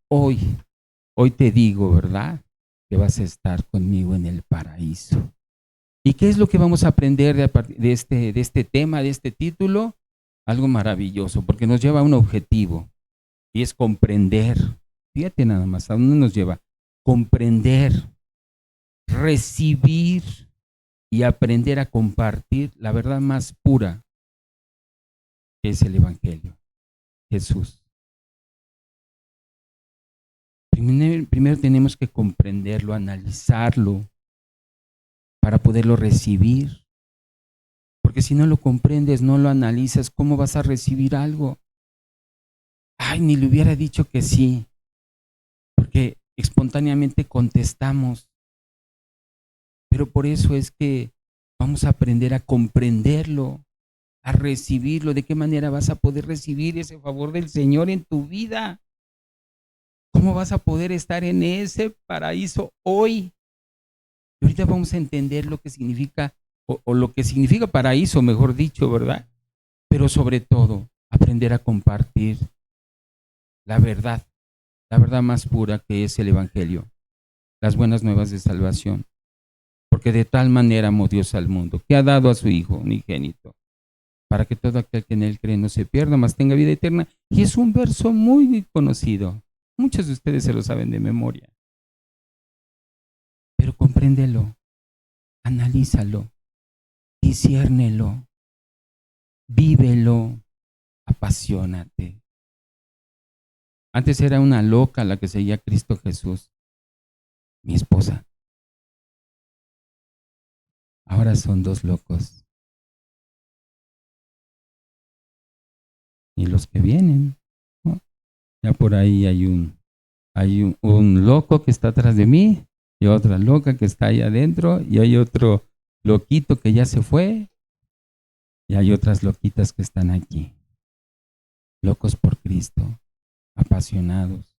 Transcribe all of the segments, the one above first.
hoy te digo, ¿verdad? Que vas a estar conmigo en el paraíso. ¿Y qué es lo que vamos a aprender de este tema, de este título? Algo maravilloso, porque nos lleva a un objetivo y es comprender. Fíjate nada más, ¿a dónde nos lleva? Comprender, recibir y aprender a compartir la verdad más pura que es el Evangelio, Jesús. Primero tenemos que comprenderlo, analizarlo, para poderlo recibir. Porque si no lo comprendes, no lo analizas, ¿cómo vas a recibir algo? Ay, ni le hubiera dicho que sí, porque espontáneamente contestamos. Pero por eso es que vamos a aprender a comprenderlo, a recibirlo. ¿De qué manera vas a poder recibir ese favor del Señor en tu vida? ¿Cómo vas a poder estar en ese paraíso hoy? Y ahorita vamos a entender lo que significa, o lo que significa paraíso, mejor dicho, ¿verdad? Pero sobre todo, aprender a compartir la verdad más pura que es el Evangelio, las buenas nuevas de salvación. Porque de tal manera amó Dios al mundo, que ha dado a su Hijo unigénito, para que todo aquel que en él cree no se pierda, mas tenga vida eterna. Y es un verso muy conocido. Muchos de ustedes se lo saben de memoria. Pero compréndelo, analízalo, disciérnelo, vívelo, apasionate. Antes era una loca la que seguía a Cristo Jesús, mi esposa. Ahora son dos locos. Y los que vienen, ¿no? Ya por ahí hay un loco que está atrás de mí, y otra loca que está ahí adentro, y hay otro loquito que ya se fue, y hay otras loquitas que están aquí. Locos por Cristo, apasionados,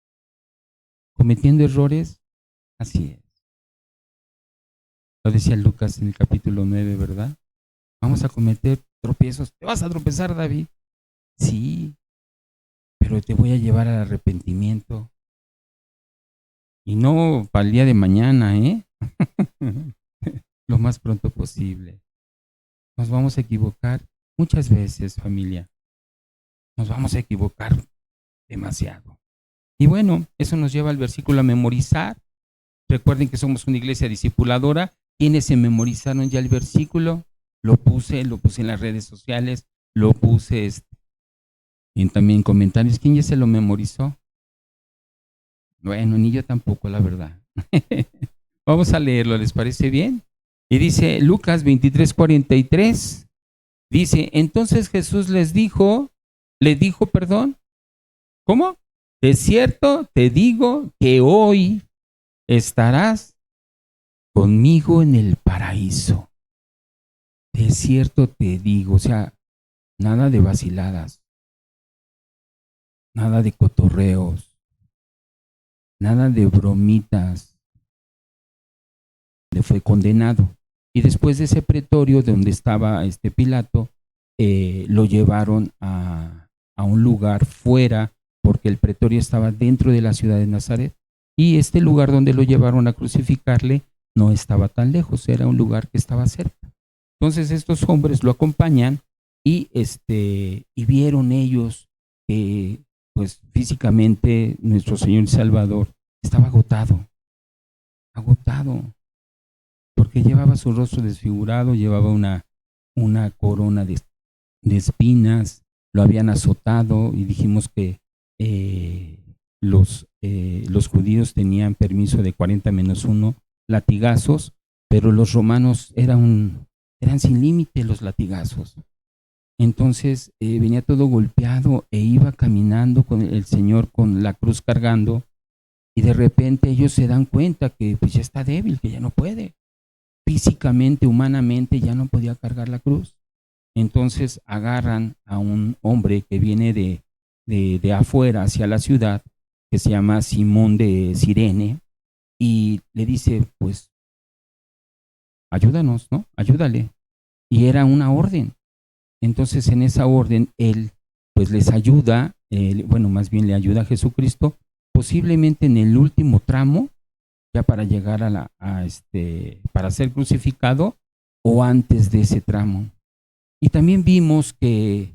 cometiendo errores, así es. Lo decía Lucas en el capítulo 9, ¿verdad? Vamos a cometer tropiezos. ¿Te vas a tropezar, David? Sí, pero te voy a llevar al arrepentimiento. Y no para el día de mañana, ¿eh? Lo más pronto posible. Nos vamos a equivocar muchas veces, familia. Nos vamos a equivocar demasiado. Y bueno, eso nos lleva al versículo a memorizar. Recuerden que somos una iglesia discipuladora. ¿Quiénes se memorizaron ya el versículo? Lo puse en las redes sociales, lo puse también en comentarios. ¿Quién ya se lo memorizó? Bueno, ni yo tampoco, la verdad. Vamos a leerlo, ¿les parece bien? Y dice Lucas 23:43, dice, entonces Jesús le dijo, ¿cómo? De cierto te digo que hoy estarás conmigo en el paraíso. De cierto te digo, o sea, nada de vaciladas, nada de cotorreos, nada de bromitas. Le fue condenado. Y después de ese pretorio donde estaba Pilato, lo llevaron a un lugar fuera, porque el pretorio estaba dentro de la ciudad de Nazaret. Y este lugar donde lo llevaron a crucificarle no estaba tan lejos, era un lugar que estaba cerca. Entonces estos hombres lo acompañan y vieron ellos que pues físicamente nuestro Señor y Salvador estaba agotado, porque llevaba su rostro desfigurado, llevaba una corona de espinas, lo habían azotado y dijimos que los judíos tenían permiso de 40-1 latigazos, pero los romanos eran sin límite los latigazos. Entonces venía todo golpeado e iba caminando con el Señor con la cruz cargando, y de repente ellos se dan cuenta que pues ya está débil, que ya no puede. Físicamente, humanamente ya no podía cargar la cruz. Entonces agarran a un hombre que viene de afuera hacia la ciudad, que se llama Simón de Cirene, y le dice, pues, ayúdanos, ¿no? Ayúdale. Y era una orden. Entonces en esa orden él pues les ayuda, más bien le ayuda a Jesucristo posiblemente en el último tramo, ya para llegar para ser crucificado, o antes de ese tramo. Y también vimos que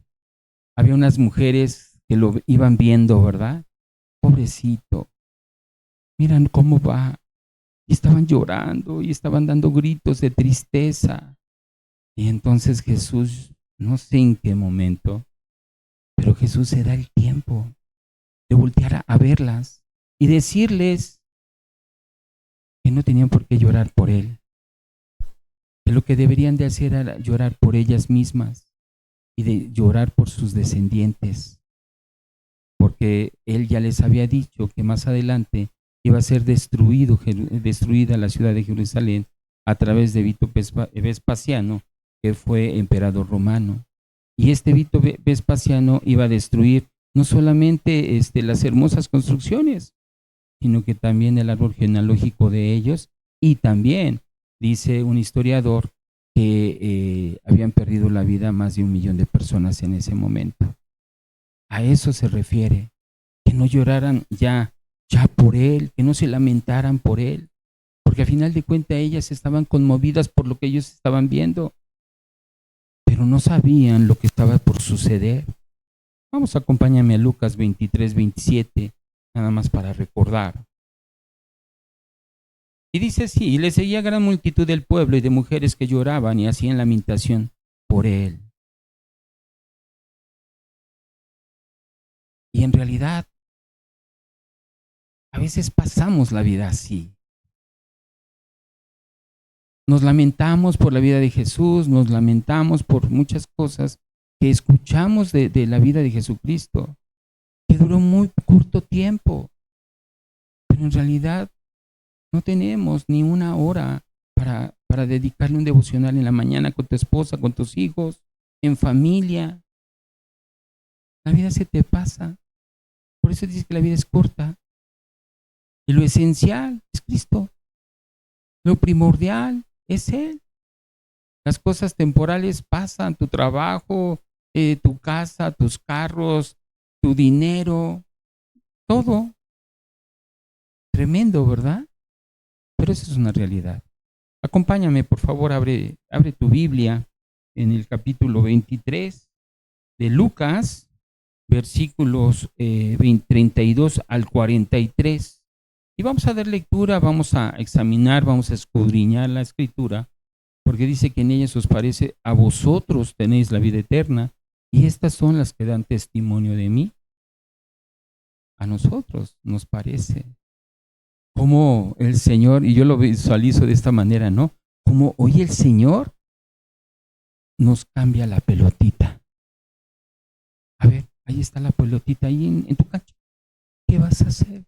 había unas mujeres que lo iban viendo, ¿verdad? Pobrecito, miran cómo va. Y estaban llorando y estaban dando gritos de tristeza. Y entonces Jesús, no sé en qué momento, pero Jesús se da el tiempo de voltear a verlas y decirles que no tenían por qué llorar por Él, que lo que deberían de hacer era llorar por ellas mismas y de llorar por sus descendientes, porque Él ya les había dicho que más adelante iba a ser destruida la ciudad de Jerusalén a través de Vito Vespasiano, que fue emperador romano. Y este Vito Vespasiano iba a destruir no solamente las hermosas construcciones, sino que también el árbol genealógico de ellos, y también dice un historiador que habían perdido la vida más de 1 millón de personas en ese momento. A eso se refiere, que no lloraran ya por Él, que no se lamentaran por Él, porque al final de cuentas ellas estaban conmovidas por lo que ellos estaban viendo, pero no sabían lo que estaba por suceder. Vamos, acompáñame a Lucas 23, 27, nada más para recordar. Y dice así: y le seguía gran multitud del pueblo y de mujeres que lloraban y hacían lamentación por Él. Y en realidad, a veces pasamos la vida así. Nos lamentamos por la vida de Jesús, nos lamentamos por muchas cosas que escuchamos de la vida de Jesucristo, que duró muy corto tiempo, pero en realidad no tenemos ni una hora para dedicarle un devocional en la mañana con tu esposa, con tus hijos, en familia. La vida se te pasa. Por eso dice que la vida es corta. Y lo esencial es Cristo. Lo primordial es Él. Las cosas temporales pasan, tu trabajo, tu casa, tus carros, tu dinero, todo. Tremendo, ¿verdad? Pero eso es una realidad. Acompáñame, por favor, abre tu Biblia en el capítulo 23 de Lucas, versículos 32 al 43. Y vamos a dar lectura, vamos a examinar, vamos a escudriñar la escritura, porque dice que en ella os parece, a vosotros tenéis la vida eterna, y estas son las que dan testimonio de mí. A nosotros nos parece. Como el Señor, y yo lo visualizo de esta manera, ¿no? Como hoy el Señor nos cambia la pelotita. A ver, ahí está la pelotita, ahí en tu cancha. ¿Qué vas a hacer?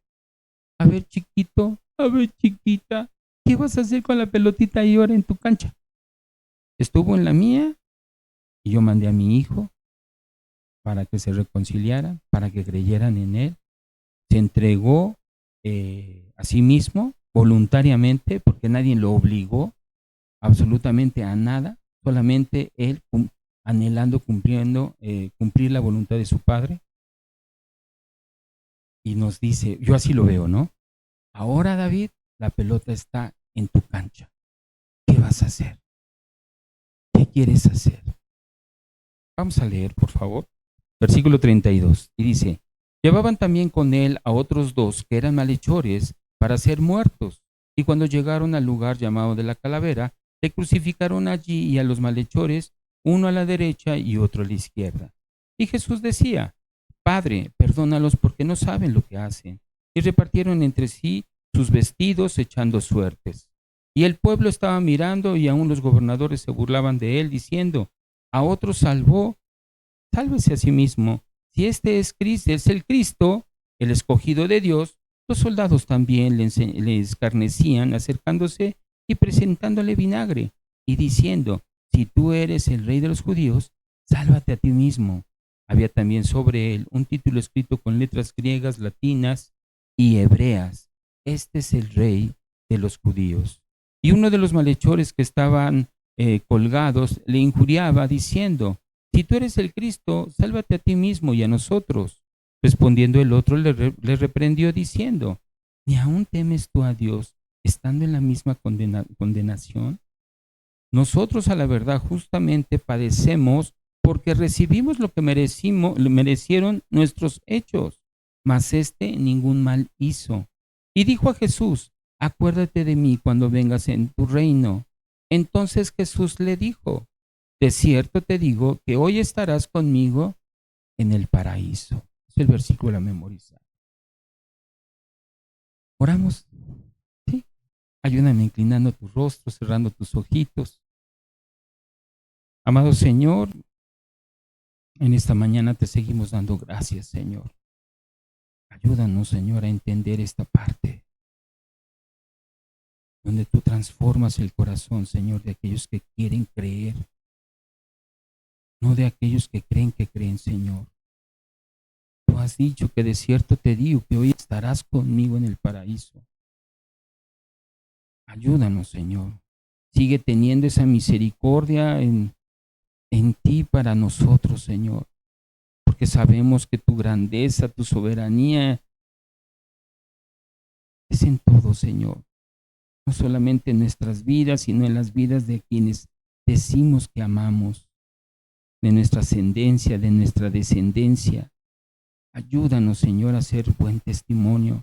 A ver, chiquito, a ver, chiquita, ¿qué vas a hacer con la pelotita ahí ahora en tu cancha? Estuvo en la mía y yo mandé a mi hijo para que se reconciliaran, para que creyeran en Él. Se entregó a sí mismo voluntariamente, porque nadie lo obligó absolutamente a nada, solamente Él anhelando, cumplir la voluntad de su Padre. Y nos dice, yo así lo veo, ¿no? Ahora, David, la pelota está en tu cancha. ¿Qué vas a hacer? ¿Qué quieres hacer? Vamos a leer, por favor. Versículo 32. Y dice: llevaban también con él a otros 2 que eran malhechores para ser muertos. Y cuando llegaron al lugar llamado de la Calavera, le crucificaron allí y a los malhechores, uno a la derecha y otro a la izquierda. Y Jesús decía: Padre, perdónalos porque no saben lo que hacen. Y repartieron entre sí sus vestidos echando suertes. Y el pueblo estaba mirando, y aún los gobernadores se burlaban de él, diciendo: a otro salvó, sálvese a sí mismo. Si este es el Cristo, el escogido de Dios. Los soldados también le escarnecían, acercándose y presentándole vinagre, y diciendo: si tú eres el rey de los judíos, sálvate a ti mismo. Había también sobre él un título escrito con letras griegas, latinas y hebreas: este es el rey de los judíos. Y uno de los malhechores que estaban colgados le injuriaba, diciendo: si tú eres el Cristo, sálvate a ti mismo y a nosotros. Respondiendo el otro le reprendió diciendo: ¿ni aún temes tú a Dios, estando en la misma condenación? Nosotros, a la verdad, justamente padecemos porque recibimos lo que merecieron nuestros hechos, mas ningún mal hizo. Y dijo a Jesús: acuérdate de mí cuando vengas en tu reino. Entonces Jesús le dijo: de cierto te digo que hoy estarás conmigo en el paraíso. Es el versículo a memorizar. Oramos. Sí. Ayúdame inclinando tu rostro, cerrando tus ojitos. Amado Señor, en esta mañana te seguimos dando gracias, Señor. Ayúdanos, Señor, a entender esta parte donde tú transformas el corazón, Señor, de aquellos que quieren creer, no de aquellos que creen, Señor. Tú has dicho que de cierto te digo que hoy estarás conmigo en el paraíso. Ayúdanos, Señor. Sigue teniendo esa misericordia en ti para nosotros, Señor, porque sabemos que tu grandeza, tu soberanía es en todo, Señor. No solamente en nuestras vidas, sino en las vidas de quienes decimos que amamos, de nuestra ascendencia, de nuestra descendencia. Ayúdanos, Señor, a ser buen testimonio.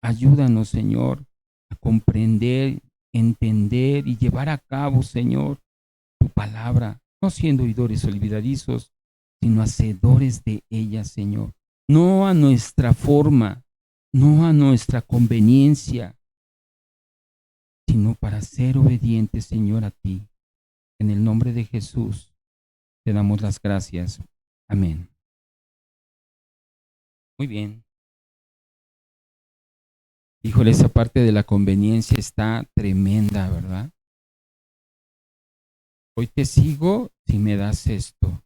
Ayúdanos, Señor, a comprender, entender y llevar a cabo, Señor, tu palabra, no siendo oidores olvidadizos, sino hacedores de ella, Señor. No a nuestra forma, no a nuestra conveniencia, sino para ser obedientes, Señor, a ti. En el nombre de Jesús te damos las gracias. Amén. Muy bien. Híjole, esa parte de la conveniencia está tremenda, ¿verdad? Hoy te sigo si me das esto.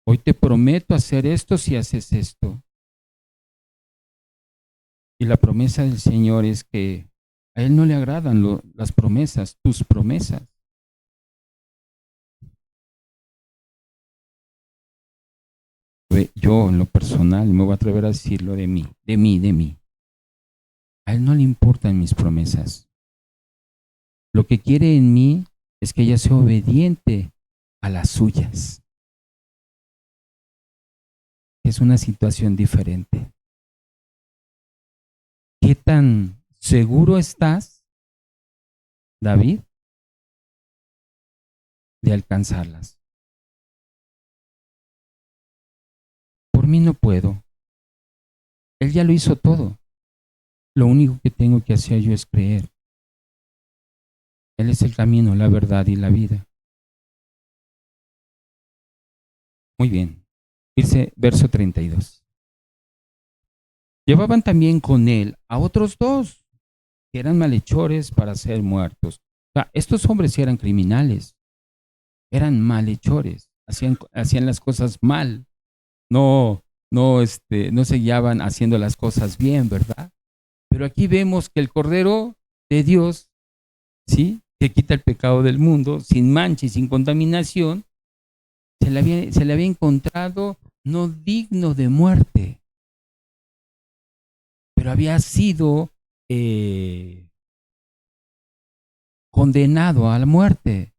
Hoy te prometo hacer esto si haces esto. Y la promesa del Señor es que a Él no le agradan las promesas, tus promesas. Yo en lo personal me voy a atrever a decirlo de mí. A Él no le importan mis promesas. Lo que quiere en mí es que ella sea obediente a las suyas. Es una situación diferente. ¿Qué tan seguro estás, David, de alcanzarlas? Por mí no puedo. Él ya lo hizo todo. Lo único que tengo que hacer yo es creer. Él es el camino, la verdad y la vida. Muy bien. Dice verso 32. Llevaban también con él a otros dos que eran malhechores para ser muertos. O sea, estos hombres eran criminales, eran malhechores, hacían las cosas mal, no se guiaban haciendo las cosas bien, ¿verdad? Pero aquí vemos que el Cordero de Dios, ¿sí?, que quita el pecado del mundo, sin mancha y sin contaminación, se le había encontrado no digno de muerte, pero había sido condenado a la muerte,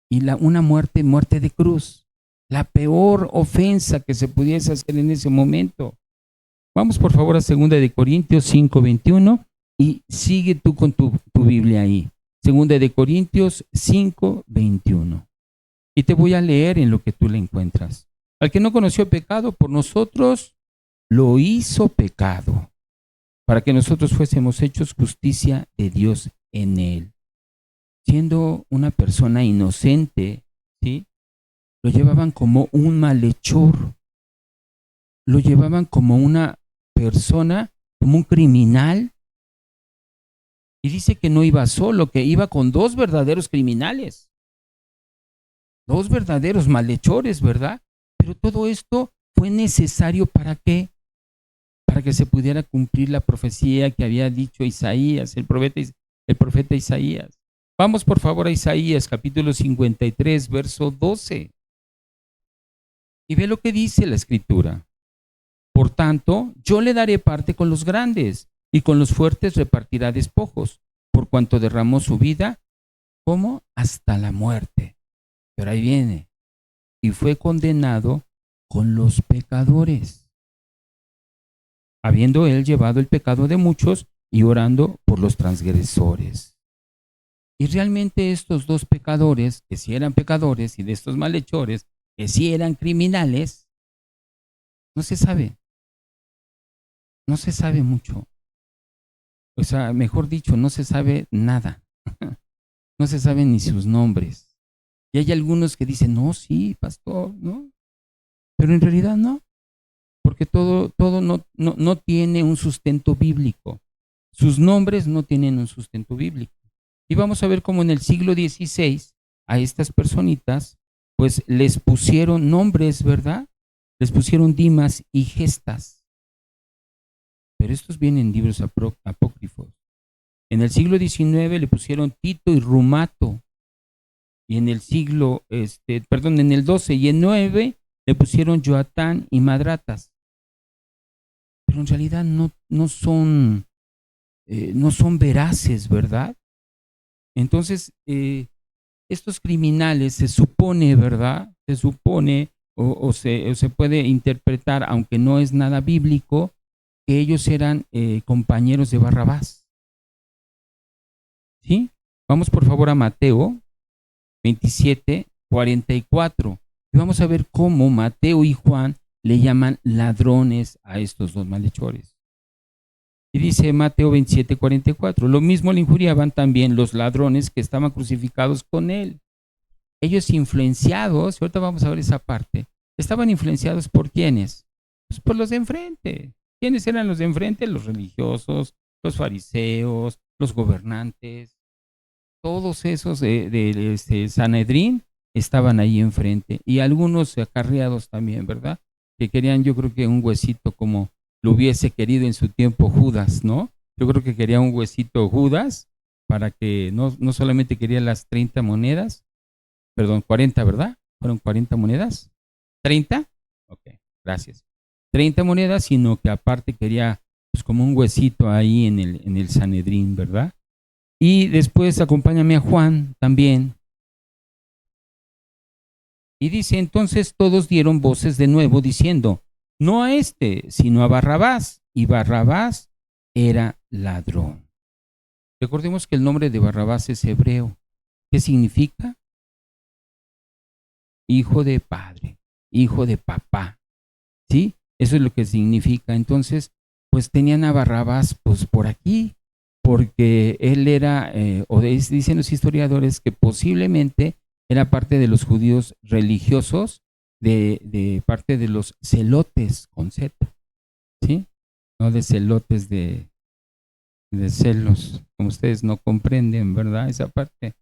y una muerte de cruz, la peor ofensa que se pudiese hacer en ese momento. Vamos por favor a 2 de Corintios 5:21 y sigue tú con tu Biblia ahí. 2 de Corintios 5:21. Y te voy a leer en lo que tú le encuentras. Al que no conoció pecado, por nosotros lo hizo pecado, para que nosotros fuésemos hechos justicia de Dios en él. Siendo una persona inocente, ¿sí?, lo llevaban como un malhechor, lo llevaban como una persona, como un criminal. Y dice que no iba solo, que iba con dos verdaderos criminales, dos verdaderos malhechores, ¿verdad? Pero todo esto fue necesario ¿para qué? Para que se pudiera cumplir la profecía que había dicho Isaías, el profeta Isaías. Vamos por favor a Isaías capítulo 53, verso 12. Y ve lo que dice la escritura. Por tanto, yo le daré parte con los grandes, y con los fuertes repartirá despojos, por cuanto derramó su vida, ¿cómo? Hasta la muerte. Pero ahí viene, y fue condenado con los pecadores, habiendo él llevado el pecado de muchos y orando por los transgresores. Y realmente estos dos pecadores, que sí eran pecadores, y de estos malhechores, que sí eran criminales, no se sabe. No se sabe mucho. O sea, mejor dicho, no se sabe nada. No se saben ni sus nombres. Y hay algunos que dicen, no, sí, pastor, ¿no? Pero en realidad no, porque todo no tiene un sustento bíblico. Sus nombres no tienen un sustento bíblico. Y vamos a ver cómo en el siglo XVI a estas personitas, pues les pusieron nombres, ¿verdad? Les pusieron Dimas y Gestas. Pero estos vienen en libros apócrifos. En el siglo XIX le pusieron Tito y Rumato. Y en el en el XII y el IX le pusieron Joatán y Madratas. Pero en realidad no son veraces, ¿verdad? Entonces, estos criminales se supone, ¿verdad? Se supone o se puede interpretar, aunque no es nada bíblico, que ellos eran compañeros de Barrabás. ¿Sí? Vamos por favor a Mateo 27, 44. Y vamos a ver cómo Mateo y Juan le llaman ladrones a estos dos malhechores. Y dice Mateo 27, 44, lo mismo le injuriaban también los ladrones que estaban crucificados con él. Ellos influenciados, ahorita vamos a ver esa parte, estaban influenciados por ¿quiénes? Pues por los de enfrente. ¿Quiénes eran los de enfrente? Los religiosos, los fariseos, los gobernantes. Todos esos de Sanedrín estaban ahí enfrente. Y algunos acarreados también, ¿verdad? Que querían, yo creo que un huesito como lo hubiese querido en su tiempo Judas, ¿no? Yo creo que quería un huesito Judas para que no solamente quería las 30 monedas, perdón, 40, ¿verdad? ¿Fueron 40 monedas? ¿30? Ok, gracias. 30 monedas, sino que aparte quería pues como un huesito ahí en el Sanedrín, ¿verdad? Y después acompáñame a Juan también. Y dice, entonces todos dieron voces de nuevo diciendo, no a este, sino a Barrabás. Y Barrabás era ladrón. Recordemos que el nombre de Barrabás es hebreo. ¿Qué significa? Hijo de padre, hijo de papá. ¿Sí? Eso es lo que significa. Entonces, pues tenían a Barrabás pues por aquí, porque él era, dicen los historiadores, que posiblemente era parte de los judíos religiosos, de parte de los celotes con Z, ¿sí? No de celotes de celos, como ustedes no comprenden, ¿verdad? Esa parte,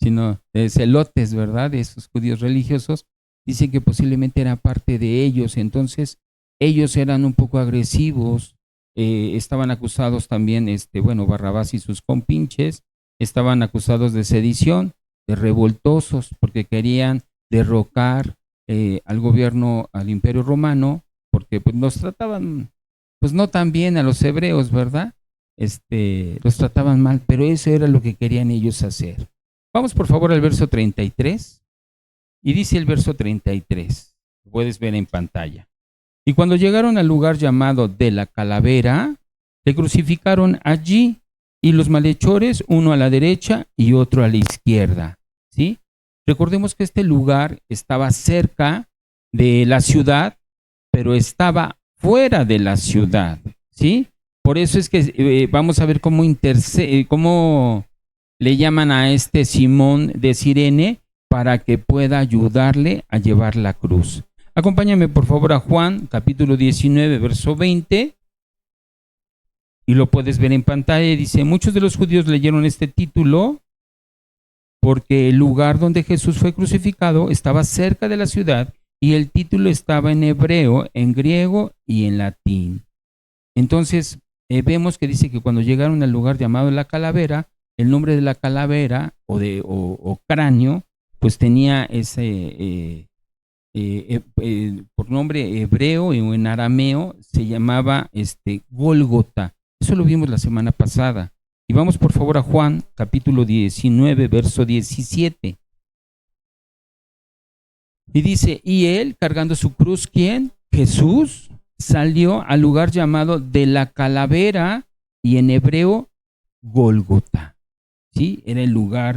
sino de celotes, ¿verdad? De esos judíos religiosos, dicen que posiblemente era parte de ellos. Entonces ellos eran un poco agresivos, estaban acusados también, Barrabás y sus compinches, estaban acusados de sedición, de revoltosos, porque querían derrocar al gobierno, al Imperio Romano, porque pues nos trataban, pues no tan bien a los hebreos, ¿verdad? Los trataban mal, pero eso era lo que querían ellos hacer. Vamos por favor al verso 33, y dice el verso 33, lo puedes ver en pantalla. Y cuando llegaron al lugar llamado de la Calavera, le crucificaron allí, y los malhechores, uno a la derecha y otro a la izquierda, ¿sí? Recordemos que este lugar estaba cerca de la ciudad, pero estaba fuera de la ciudad, ¿sí? Por eso es que vamos a ver cómo le llaman a este Simón de Cirene para que pueda ayudarle a llevar la cruz. Acompáñame por favor a Juan, capítulo 19, verso 20, y lo puedes ver en pantalla. Dice, muchos de los judíos leyeron este título porque el lugar donde Jesús fue crucificado estaba cerca de la ciudad y el título estaba en hebreo, en griego y en latín. Entonces, vemos que dice que cuando llegaron al lugar llamado La Calavera, el nombre de la calavera o cráneo, pues tenía por nombre hebreo o en arameo, se llamaba Gólgota. Eso lo vimos la semana pasada. Y vamos por favor a Juan, capítulo 19, verso 17. Y dice, y él, cargando su cruz, ¿quién? Jesús, salió al lugar llamado de la calavera, y en hebreo, Gólgota. ¿Sí? Era el lugar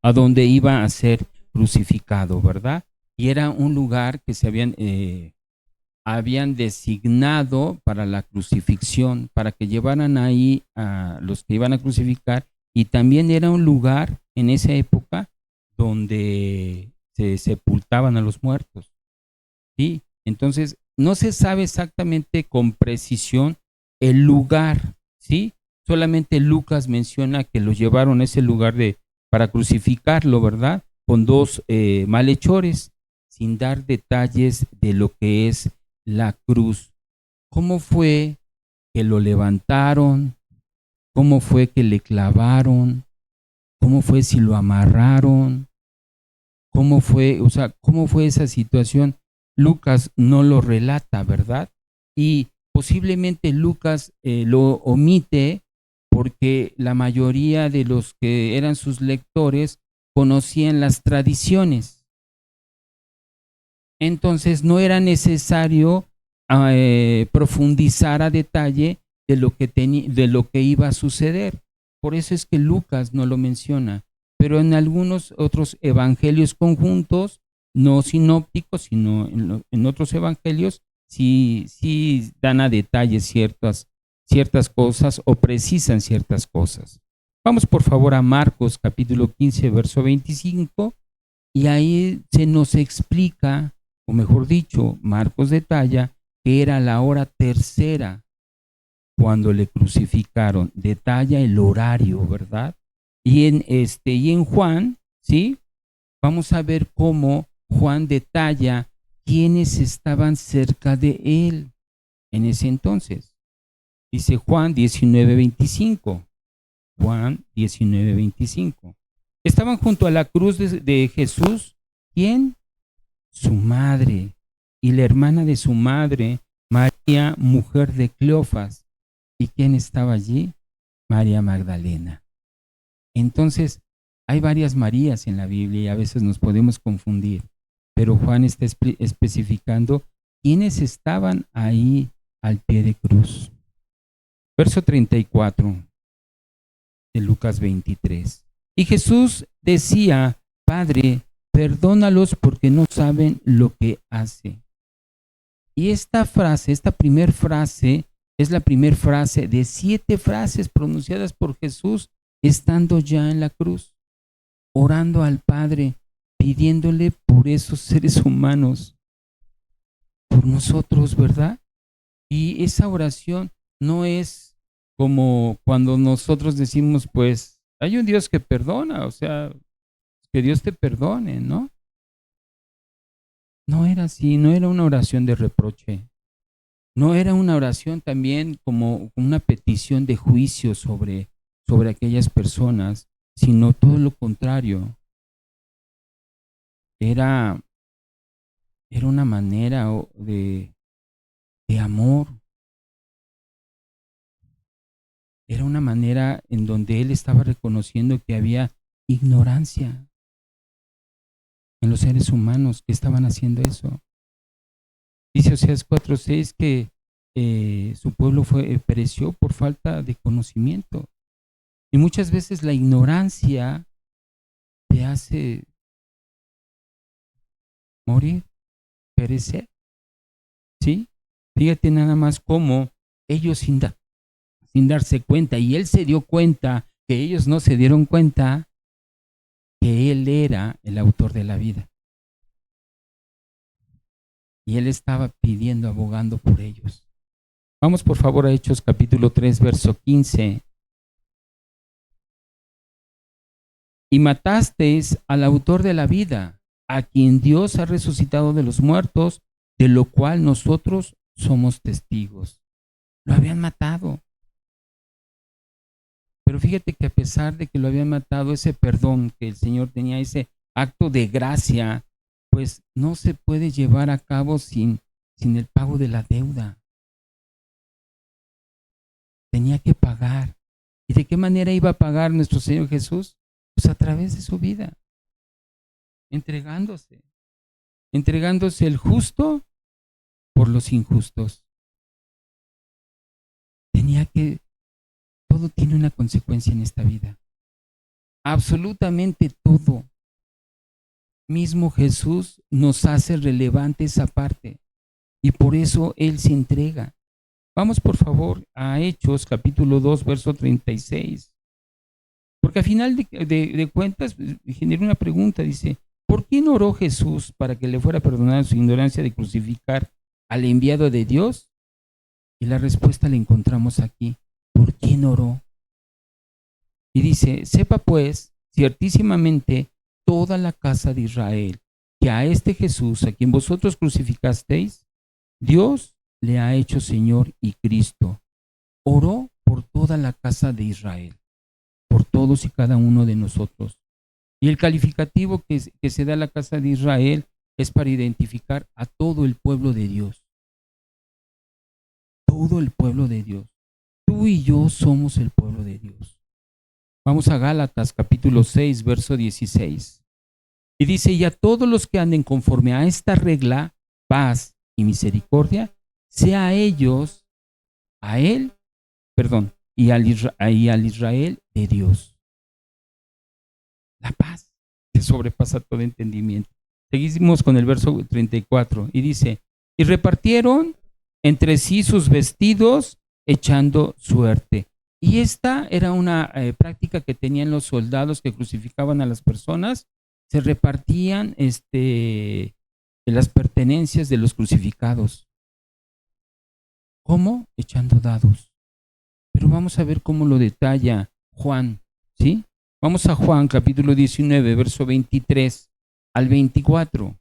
a donde iba a ser crucificado, ¿verdad? Y era un lugar que se habían designado para la crucifixión, para que llevaran ahí a los que iban a crucificar, y también era un lugar en esa época donde se sepultaban a los muertos. ¿Sí? Entonces, no se sabe exactamente con precisión el lugar, ¿sí? Solamente Lucas menciona que lo llevaron a ese lugar para crucificarlo, ¿verdad? Con dos malhechores, sin dar detalles de lo que es la cruz. ¿Cómo fue que lo levantaron? ¿Cómo fue que le clavaron? ¿Cómo fue si lo amarraron? ¿Cómo fue, cómo fue esa situación? Lucas no lo relata, ¿verdad? Y posiblemente Lucas lo omite porque la mayoría de los que eran sus lectores conocían las tradiciones. Entonces no era necesario profundizar a detalle de lo que iba a suceder. Por eso es que Lucas no lo menciona. Pero en algunos otros evangelios conjuntos, no sinópticos, sino en otros evangelios, sí dan a detalle ciertas cosas o precisan ciertas cosas. Vamos por favor a Marcos capítulo 15, verso 25, y ahí se nos explica, o mejor dicho, Marcos detalla que era la hora tercera cuando le crucificaron, detalla el horario, ¿verdad? Y en Juan, ¿sí? Vamos a ver cómo Juan detalla quiénes estaban cerca de él en ese entonces. Dice Juan 19:25. Juan 19:25. Estaban junto a la cruz de Jesús, ¿quién? Su madre y la hermana de su madre, María, mujer de Cleofas. ¿Y quién estaba allí? María Magdalena. Entonces, hay varias Marías en la Biblia y a veces nos podemos confundir, pero Juan está especificando quiénes estaban ahí al pie de cruz. Verso 34 de Lucas 23. Y Jesús decía, Padre, perdónalos porque no saben lo que hace. Y esta frase, esta primera frase, es la primera frase de 7 frases pronunciadas por Jesús estando ya en la cruz, orando al Padre, pidiéndole por esos seres humanos, por nosotros, ¿verdad? Y esa oración no es como cuando nosotros decimos, pues, hay un Dios que perdona, o sea, que Dios te perdone, ¿no? No era así, no era una oración de reproche, no era una oración también como una petición de juicio sobre aquellas personas, sino todo lo contrario. Era una manera de amor. Era una manera en donde él estaba reconociendo que había ignorancia en los seres humanos que estaban haciendo eso. Dice Oseas 4:6 que su pueblo pereció por falta de conocimiento. Y muchas veces la ignorancia te hace morir, perecer. ¿Sí? Fíjate nada más cómo ellos sin darse cuenta, y él se dio cuenta que ellos no se dieron cuenta que él era el autor de la vida. Y él estaba pidiendo, abogando por ellos. Vamos por favor a Hechos capítulo 3, verso 15. Y matasteis al autor de la vida, a quien Dios ha resucitado de los muertos, de lo cual nosotros somos testigos. Lo habían matado. Pero fíjate que a pesar de que lo habían matado, ese perdón que el Señor tenía, ese acto de gracia, pues no se puede llevar a cabo sin el pago de la deuda. Tenía que pagar. ¿Y de qué manera iba a pagar nuestro Señor Jesús? Pues a través de su vida, entregándose el justo por los injustos. Todo tiene una consecuencia en esta vida. Absolutamente todo. Mismo Jesús nos hace relevante esa parte y por eso Él se entrega. Vamos por favor a Hechos capítulo 2, verso 36. Porque al final de cuentas genera una pregunta, dice, ¿por quién oró Jesús para que le fuera perdonada su ignorancia de crucificar al enviado de Dios? Y la respuesta la encontramos aquí. ¿Por quién oró? Y dice, sepa pues ciertísimamente toda la casa de Israel que a este Jesús, a quien vosotros crucificasteis, Dios le ha hecho Señor y Cristo. Oró por toda la casa de Israel, por todos y cada uno de nosotros. Y el calificativo que se da a la casa de Israel es para identificar a todo el pueblo de Dios. Todo el pueblo de Dios. Tú y yo somos el pueblo de Dios. Vamos a Gálatas capítulo 6, verso 16. Y dice, y a todos los que anden conforme a esta regla, paz y misericordia, sea a ellos, a él, perdón, y al Israel de Dios. La paz que sobrepasa todo entendimiento. Seguimos con el verso 34 y dice, y repartieron entre sí sus vestidos echando suerte. Y esta era una práctica que tenían los soldados que crucificaban a las personas. Se repartían las pertenencias de los crucificados. ¿Cómo? Echando dados. Pero vamos a ver cómo lo detalla Juan, ¿sí? Vamos a Juan capítulo 19, verso 23 al 24.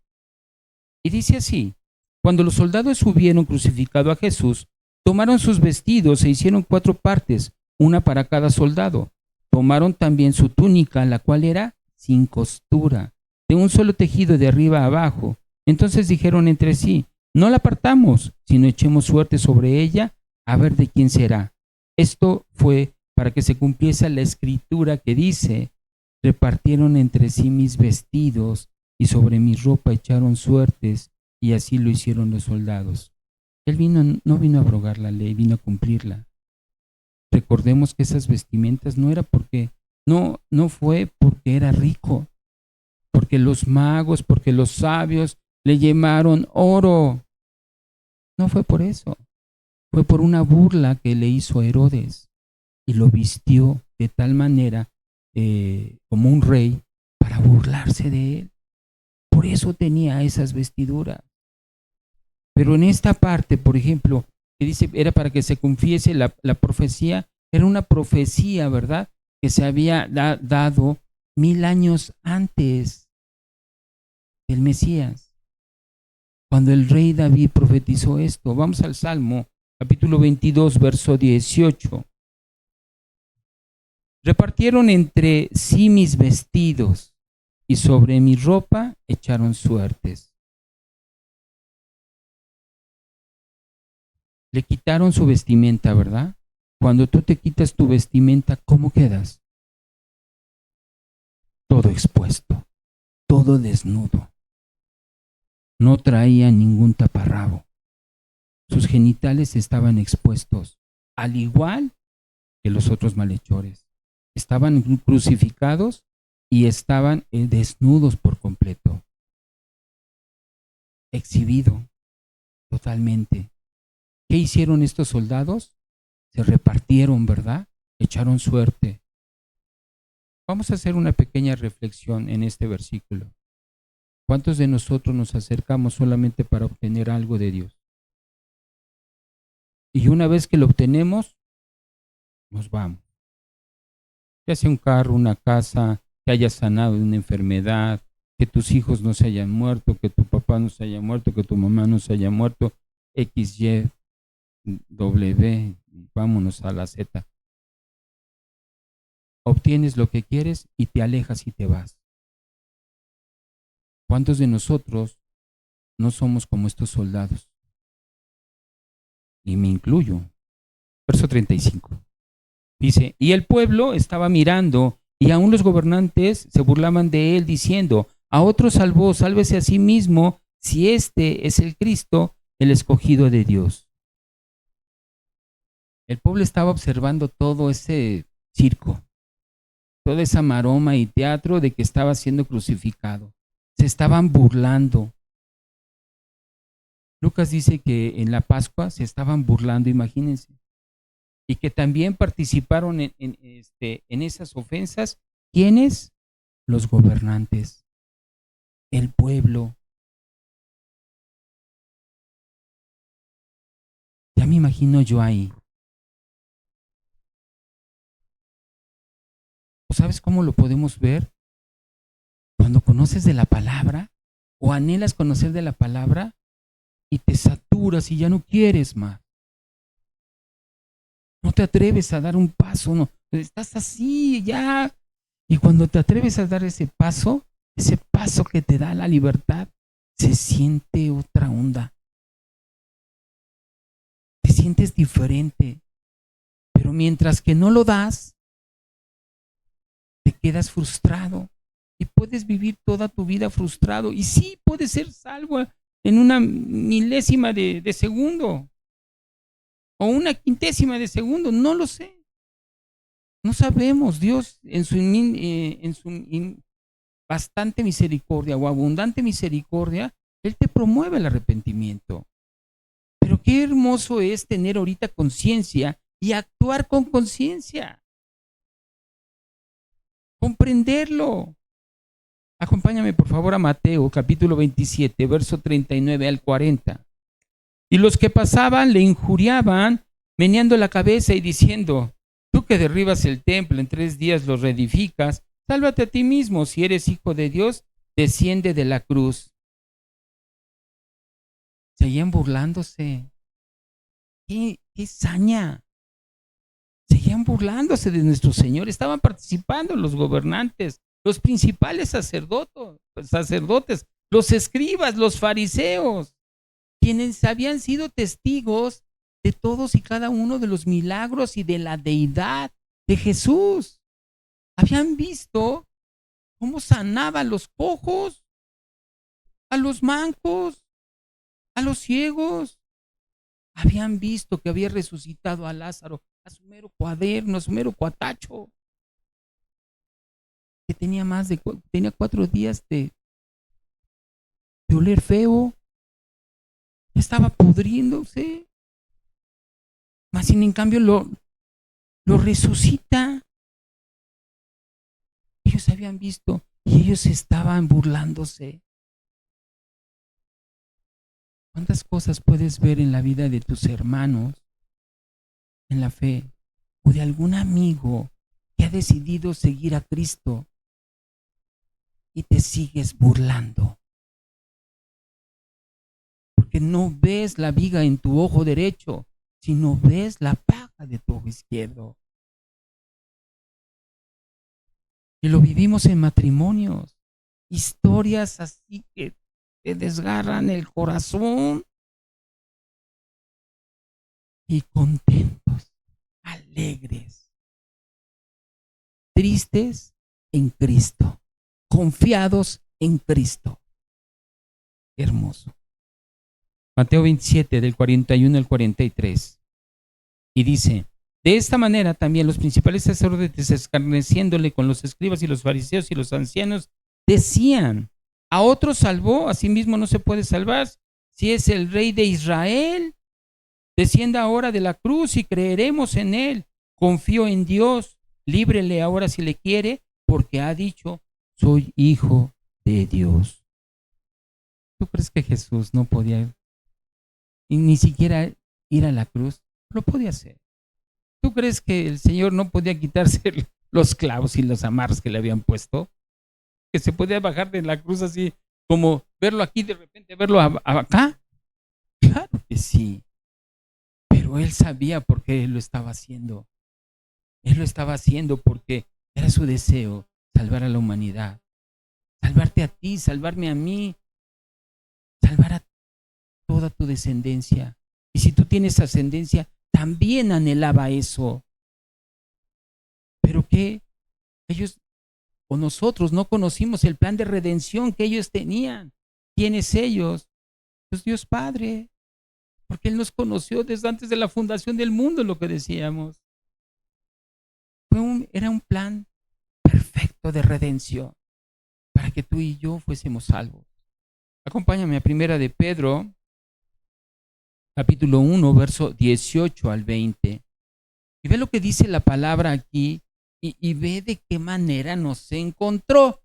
Y dice así, cuando los soldados hubieron crucificado a Jesús, tomaron sus vestidos e hicieron 4 partes, una para cada soldado. Tomaron también su túnica, la cual era sin costura, de un solo tejido de arriba a abajo. Entonces dijeron entre sí, no la partamos, sino echemos suerte sobre ella, a ver de quién será. Esto fue para que se cumpliese la escritura que dice, repartieron entre sí mis vestidos y sobre mi ropa echaron suertes, y así lo hicieron los soldados. Él no vino a abrogar la ley, vino a cumplirla. Recordemos que esas vestimentas no fue porque era rico, porque los magos, porque los sabios le llamaron oro. No fue por eso. Fue por una burla que le hizo Herodes y lo vistió de tal manera como un rey para burlarse de él. Por eso tenía esas vestiduras. Pero en esta parte, por ejemplo, que dice, era para que se cumpliese la profecía, era una profecía, ¿verdad? Que se había dado 1000 años antes del Mesías. Cuando el rey David profetizó esto, vamos al Salmo, capítulo 22, verso 18. Repartieron entre sí mis vestidos y sobre mi ropa echaron suertes. Le quitaron su vestimenta, ¿verdad? Cuando tú te quitas tu vestimenta, ¿cómo quedas? Todo expuesto, todo desnudo. No traía ningún taparrabo. Sus genitales estaban expuestos, al igual que los otros malhechores. Estaban crucificados y estaban desnudos por completo. Exhibido totalmente. ¿Qué hicieron estos soldados? Se repartieron, ¿verdad? Echaron suerte. Vamos a hacer una pequeña reflexión en este versículo. ¿Cuántos de nosotros nos acercamos solamente para obtener algo de Dios? Y una vez que lo obtenemos, nos vamos. Ya sea un carro, una casa, que hayas sanado de una enfermedad, que tus hijos no se hayan muerto, que tu papá no se haya muerto, que tu mamá no se haya muerto, X, Y, W, vámonos a la Z. Obtienes lo que quieres y te alejas y te vas. ¿Cuántos de nosotros no somos como estos soldados? Y me incluyo. Verso 35. Dice, y el pueblo estaba mirando, y aún los gobernantes se burlaban de él, diciendo, a otro salvó, sálvese a sí mismo, si este es el Cristo, el escogido de Dios. El pueblo estaba observando todo ese circo, toda esa maroma y teatro de que estaba siendo crucificado. Se estaban burlando. Lucas dice que en la Pascua se estaban burlando, imagínense. Y que también participaron en esas ofensas. ¿Quiénes? Los gobernantes, el pueblo. Ya me imagino yo ahí. ¿Sabes cómo lo podemos ver? Cuando conoces de la palabra o anhelas conocer de la palabra y te saturas y ya no quieres más. No te atreves a dar un paso, no. Estás así ya. Y cuando te atreves a dar ese paso que te da la libertad, se siente otra onda. Te sientes diferente. Pero mientras que no lo das, te quedas frustrado y puedes vivir toda tu vida frustrado. Y sí, puedes ser salvo en una milésima de segundo o una quintésima de segundo, no lo sé. No sabemos. Dios en su bastante misericordia o abundante misericordia, Él te promueve el arrepentimiento. Pero qué hermoso es tener ahorita conciencia y actuar con conciencia. Comprenderlo. Acompáñame por favor a Mateo capítulo 27, verso 39 al 40. Y los que pasaban le injuriaban, meneando la cabeza y diciendo, tú que derribas el templo, en 3 días lo reedificas, sálvate a ti mismo, si eres hijo de Dios, desciende de la cruz. Seguían burlándose. ¡Qué saña! Seguían burlándose de nuestro Señor. Estaban participando los gobernantes, los principales sacerdotes, los escribas, los fariseos, quienes habían sido testigos de todos y cada uno de los milagros y de la deidad de Jesús. Habían visto cómo sanaba a los cojos, a los mancos, a los ciegos. Habían visto que había resucitado a Lázaro, a su mero cuaderno, a su mero cuatacho, que tenía tenía 4 días de oler feo, estaba pudriéndose, mas sin en cambio lo resucita. Ellos habían visto y ellos estaban burlándose. ¿Cuántas cosas puedes ver en la vida de tus hermanos, en la fe, o de algún amigo que ha decidido seguir a Cristo y te sigues burlando? Porque no ves la viga en tu ojo derecho, sino ves la paja de tu ojo izquierdo. Y lo vivimos en matrimonios, historias así que te desgarran el corazón. Y contentos, alegres, tristes en Cristo, confiados en Cristo. Hermoso. Mateo 27, del 41 al 43. Y dice, de esta manera también los principales sacerdotes, escarneciéndole con los escribas y los fariseos y los ancianos, decían, a otro salvó, a sí mismo no se puede salvar. Si es el rey de Israel, descienda ahora de la cruz y creeremos en él. Confío en Dios, líbrele ahora si le quiere, porque ha dicho, soy hijo de Dios. ¿Tú crees que Jesús no podía ni siquiera ir a la cruz? Lo podía hacer. ¿Tú crees que el Señor no podía quitarse los clavos y los amarres que le habían puesto? Que se podía bajar de la cruz así, como verlo aquí de repente, verlo acá. Claro que sí. Pero él sabía por qué él lo estaba haciendo. Él lo estaba haciendo porque era su deseo salvar a la humanidad, salvarte a ti, salvarme a mí, salvar a toda tu descendencia. Y si tú tienes ascendencia, también anhelaba eso. Pero que ellos o nosotros no conocimos el plan de redención que ellos tenían. ¿Quiénes ellos? Pues Dios Padre, porque Él nos conoció desde antes de la fundación del mundo, lo que decíamos. Era un plan perfecto de redención para que tú y yo fuésemos salvos. Acompáñame a Primera de Pedro, capítulo 1, verso 18 al 20. Y ve lo que dice la palabra aquí y ve de qué manera nos encontró.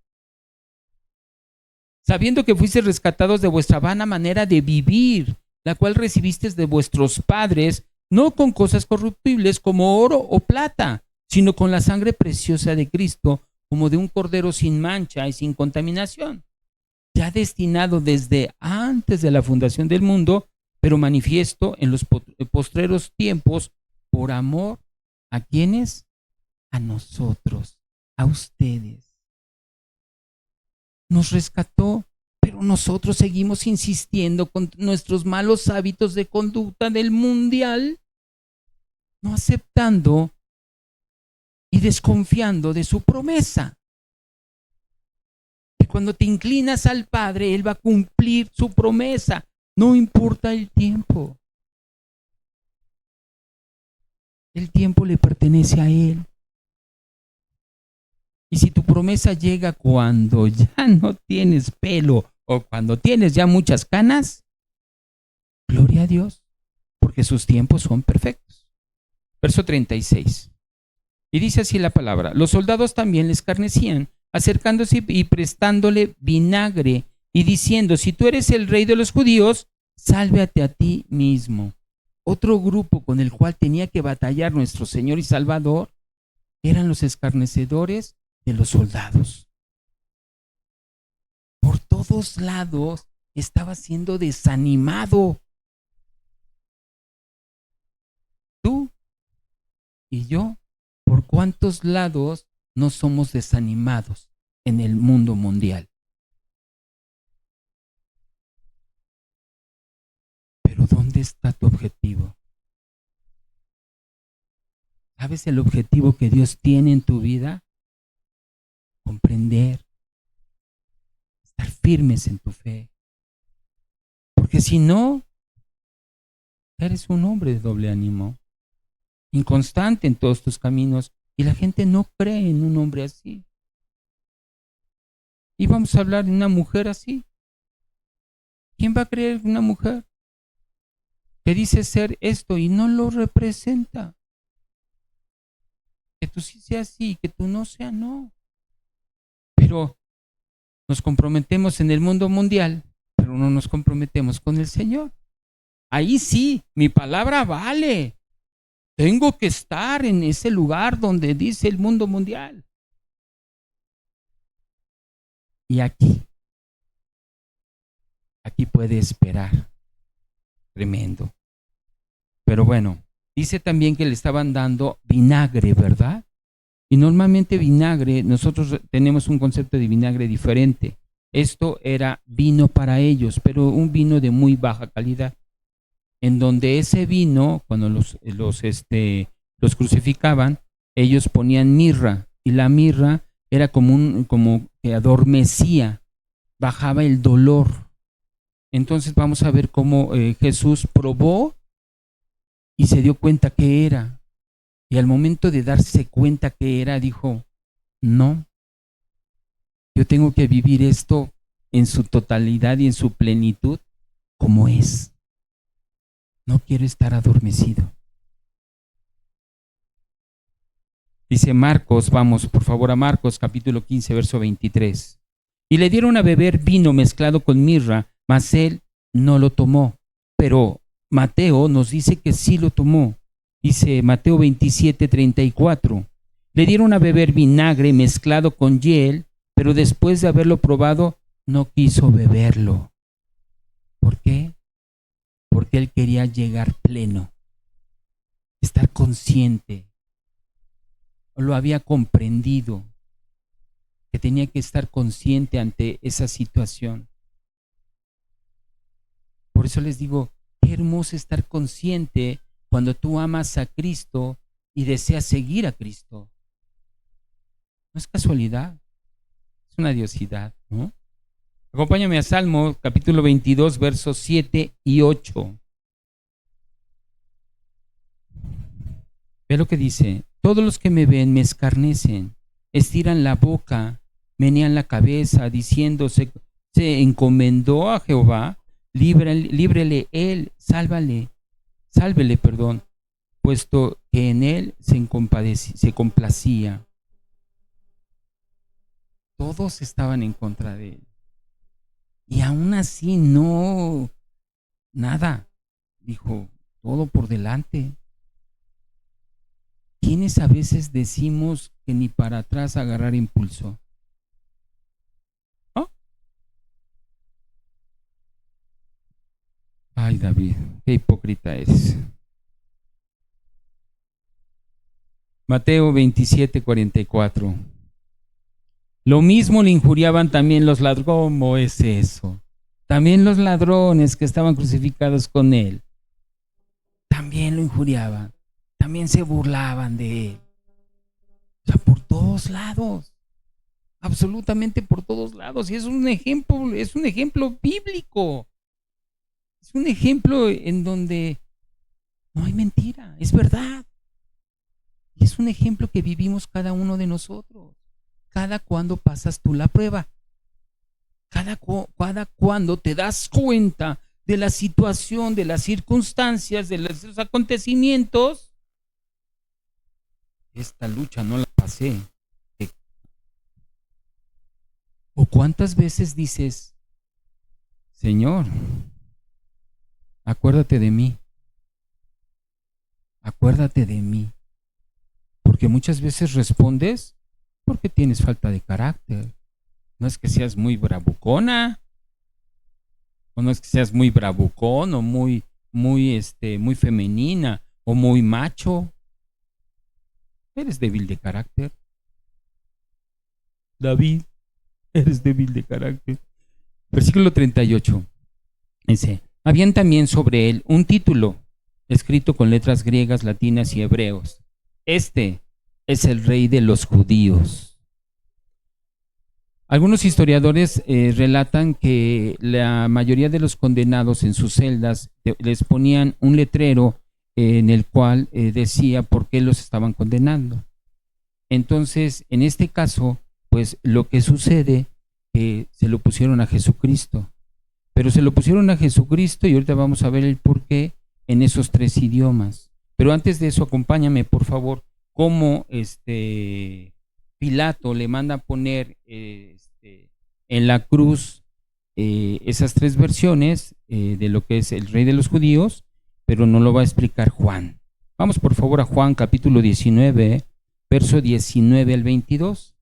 Sabiendo que fuisteis rescatados de vuestra vana manera de vivir, la cual recibisteis de vuestros padres, no con cosas corruptibles como oro o plata, sino con la sangre preciosa de Cristo, como de un cordero sin mancha y sin contaminación, ya destinado desde antes de la fundación del mundo, pero manifiesto en los postreros tiempos por amor a quienes, a nosotros, a ustedes. Nos rescató, pero nosotros seguimos insistiendo con nuestros malos hábitos de conducta del mundial, no aceptando y desconfiando de su promesa. Y cuando te inclinas al Padre, Él va a cumplir su promesa, no importa el tiempo. El tiempo le pertenece a Él. Y si tu promesa llega cuando ya no tienes pelo o cuando tienes ya muchas canas, gloria a Dios, porque sus tiempos son perfectos. Verso 36. Y dice así la palabra: los soldados también le escarnecían, acercándose y prestándole vinagre y diciendo: si tú eres el rey de los judíos, sálvate a ti mismo. Otro grupo con el cual tenía que batallar nuestro Señor y Salvador eran los escarnecedores de los soldados. Por todos lados estaba siendo desanimado. Tú y yo, ¿por cuántos lados no somos desanimados en el mundo mundial? Pero ¿dónde está tu objetivo? ¿Sabes el objetivo que Dios tiene en tu vida? Comprender, estar firmes en tu fe. Porque si no, eres un hombre de doble ánimo, inconstante en todos tus caminos, y la gente no cree en un hombre así. Y vamos a hablar de una mujer así. ¿Quién va a creer en una mujer que dice ser esto y no lo representa? Que tú sí seas sí, que tú no seas no. Pero nos comprometemos en el mundo mundial, pero no nos comprometemos con el Señor. Ahí sí, mi palabra vale. Tengo que estar en ese lugar donde dice el mundo mundial. Y aquí puede esperar. Tremendo. Pero bueno, dice también que le estaban dando vinagre, ¿verdad? Y normalmente vinagre, nosotros tenemos un concepto de vinagre diferente. Esto era vino para ellos, pero un vino de muy baja calidad. En donde ese vino, cuando los crucificaban, ellos ponían mirra, y la mirra era como que adormecía, bajaba el dolor. Entonces vamos a ver cómo Jesús probó y se dio cuenta que era. Y al momento de darse cuenta que era, dijo: no, yo tengo que vivir esto en su totalidad y en su plenitud como es. No quiero estar adormecido. Dice Marcos, vamos por favor a Marcos capítulo 15, verso 23. Y le dieron a beber vino mezclado con mirra, mas él no lo tomó. Pero Mateo nos dice que sí lo tomó. Dice Mateo 27, 34. Le dieron a beber vinagre mezclado con hiel, pero después de haberlo probado, no quiso beberlo. ¿Por qué? Porque él quería llegar pleno, estar consciente. Lo había comprendido. que tenía que estar consciente ante esa situación. Por eso les digo, qué hermoso estar consciente cuando tú amas a Cristo y deseas seguir a Cristo. No es casualidad, es una diosidad, ¿no? Acompáñame a Salmo capítulo 22, versos 7 y 8. Ve lo que dice: todos los que me ven me escarnecen, estiran la boca, menean la cabeza, diciendo: se encomendó a Jehová, líbrele él, sálvele, puesto que en él se complacía. Todos estaban en contra de él. Y aún así no, nada, dijo, todo por delante. ¿Quiénes a veces decimos que ni para atrás agarrar impulso? ¿Oh? Ay, David, qué hipócrita eres. Mateo 27, 44. Lo mismo le injuriaban también los ladrones. ¿Cómo es eso? También los ladrones que estaban crucificados con él, también lo injuriaban, también se burlaban de él. O sea, por todos lados, absolutamente por todos lados. Y es un ejemplo bíblico. Es un ejemplo en donde no hay mentira, es verdad. Y es un ejemplo que vivimos cada uno de nosotros. Cada cuando pasas tú la prueba, cada cuando te das cuenta de la situación, de las circunstancias, de los acontecimientos. Esta lucha no la pasé. ¿O cuántas veces dices: Señor, acuérdate de mí, acuérdate de mí? Porque muchas veces respondes porque tienes falta de carácter. No es que seas muy bravucona, o no es que seas muy bravucón, o muy femenina, o muy macho. Eres débil de carácter. David, eres débil de carácter. Versículo 38. Dice: habían también sobre él un título escrito con letras griegas, latinas y hebreos: este es el Rey de los judíos. Algunos historiadores relatan que la mayoría de los condenados en sus celdas les ponían un letrero en el cual decía por qué los estaban condenando. Entonces, en este caso, pues lo que sucede que se lo pusieron a Jesucristo. Pero se lo pusieron a Jesucristo y ahorita vamos a ver el por qué en esos 3 idiomas. Pero antes de eso, acompáñame, por favor, cómo Pilato le manda poner en la cruz esas 3 versiones de lo que es el Rey de los Judíos, pero no lo va a explicar Juan. Vamos por favor a Juan capítulo 19, verso 19 al 22.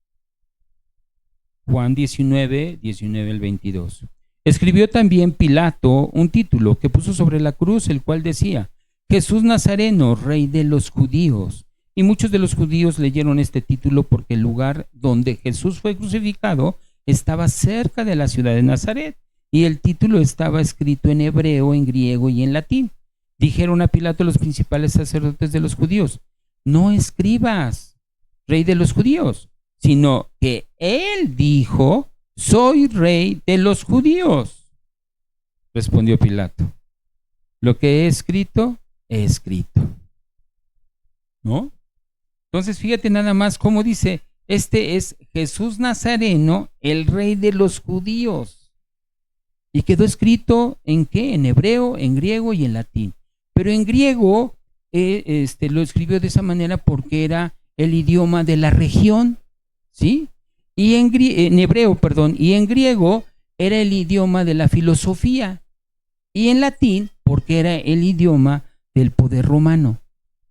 Juan 19, 19 al 22. Escribió también Pilato un título que puso sobre la cruz, el cual decía: Jesús Nazareno, Rey de los Judíos. Y muchos de los judíos leyeron este título porque el lugar donde Jesús fue crucificado estaba cerca de la ciudad de Nazaret, y el título estaba escrito en hebreo, en griego y en latín. Dijeron a Pilato los principales sacerdotes de los judíos: no escribas Rey de los Judíos, sino que él dijo: soy Rey de los Judíos. Respondió Pilato: lo que he escrito, he escrito. ¿No? Entonces fíjate nada más cómo dice: este es Jesús Nazareno, el Rey de los Judíos. Y quedó escrito ¿en qué? En hebreo, en griego y en latín. Pero en griego lo escribió de esa manera porque era el idioma de la región, ¿sí? Y en hebreo, y en griego era el idioma de la filosofía, y en latín porque era el idioma del poder romano.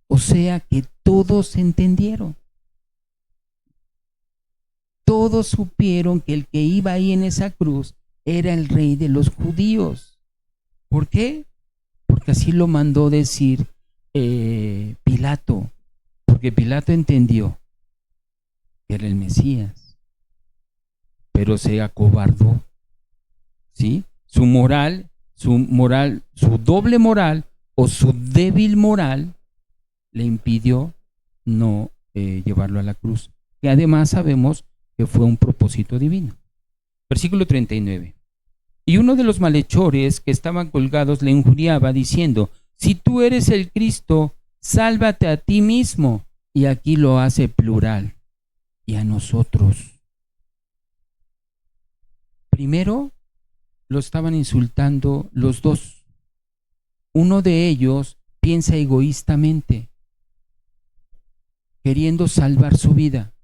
O sea que todos entendieron. Todos supieron que el que iba ahí en esa cruz era el Rey de los Judíos. ¿Por qué? Porque así lo mandó decir Pilato. Porque Pilato entendió que era el Mesías. pero se acobardó, ¿sí? Su doble moral o su débil moral le impidió no llevarlo a la cruz, que además sabemos que fue un propósito divino. Versículo 39. Y uno de los malhechores que estaban colgados le injuriaba diciendo: si tú eres el Cristo, sálvate a ti mismo. Y aquí lo hace plural, y a nosotros. Primero lo estaban insultando los dos. Uno de ellos piensa egoístamente, queriendo salvar su vida.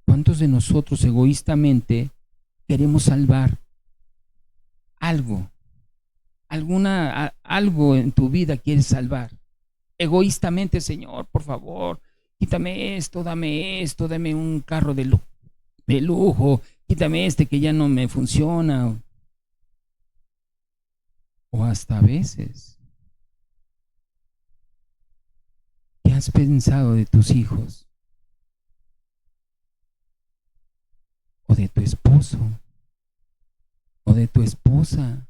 ¿Cuántos de nosotros egoístamente queremos salvar algo? Algo en tu vida quieres salvar. Egoístamente: Señor, por favor, quítame esto, dame un carro de lujo, quítame este que ya no me funciona. O hasta a veces, ¿qué has pensado de tus hijos? O de tu esposo, o de tu esposa,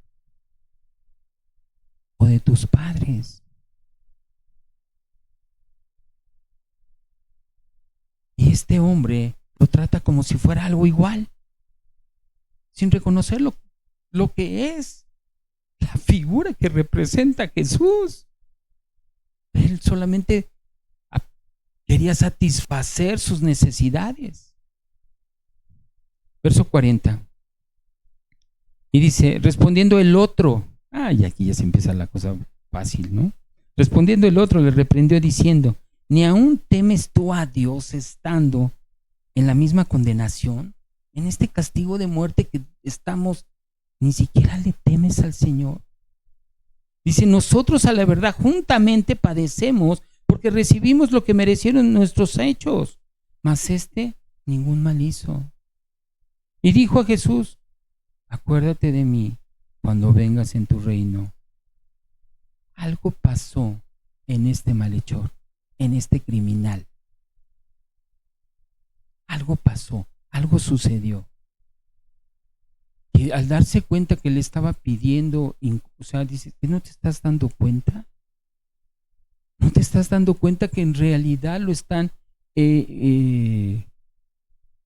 o de tus padres. Y este hombre lo trata como si fuera algo igual, sin reconocer lo que es, la figura que representa a Jesús. Él solamente quería satisfacer sus necesidades. Verso 40. Y dice: respondiendo el otro, y aquí ya se empieza la cosa fácil, ¿no? Respondiendo el otro le reprendió diciendo: ¿ni aún temes tú a Dios estando en la misma condenación? En este castigo de muerte que estamos, ni siquiera le temes al Señor. Dice: nosotros a la verdad juntamente padecemos, porque recibimos lo que merecieron nuestros hechos, mas ningún mal hizo. Y dijo a Jesús: acuérdate de mí cuando vengas en tu reino. Algo pasó en este malhechor, en este criminal. Algo pasó, algo sucedió. Y al darse cuenta que le estaba pidiendo, dice: ¿que no te estás dando cuenta? ¿No te estás dando cuenta que en realidad lo están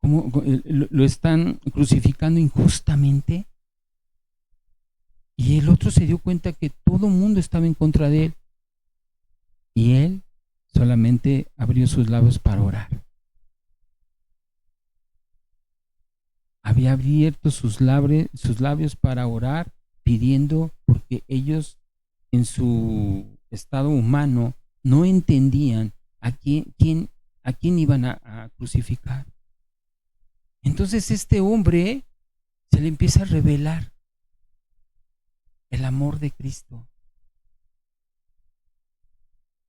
lo están crucificando injustamente? Y el otro se dio cuenta que todo el mundo estaba en contra de él, y él solamente abrió sus labios para orar. Había abierto sus labios para orar, pidiendo, porque ellos en su estado humano no entendían a quién iban a crucificar. Entonces este hombre se le empieza a revelar el amor de Cristo,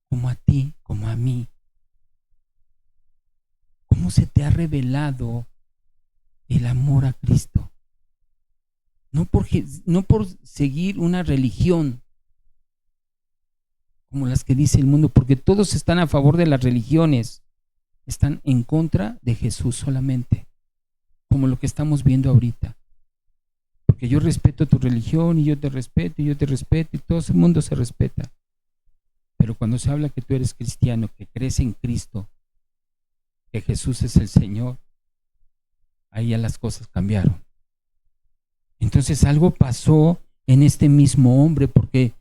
como a ti, como a mí. ¿Cómo se te ha revelado el amor a Cristo? No por seguir una religión como las que dice el mundo, porque todos están a favor de las religiones, están en contra de Jesús solamente, como lo que estamos viendo ahorita. Porque yo respeto tu religión, y yo te respeto, y todo el mundo se respeta. Pero cuando se habla que tú eres cristiano, que crees en Cristo, que Jesús es el Señor, ahí ya las cosas cambiaron. Entonces algo pasó en este mismo hombre, porque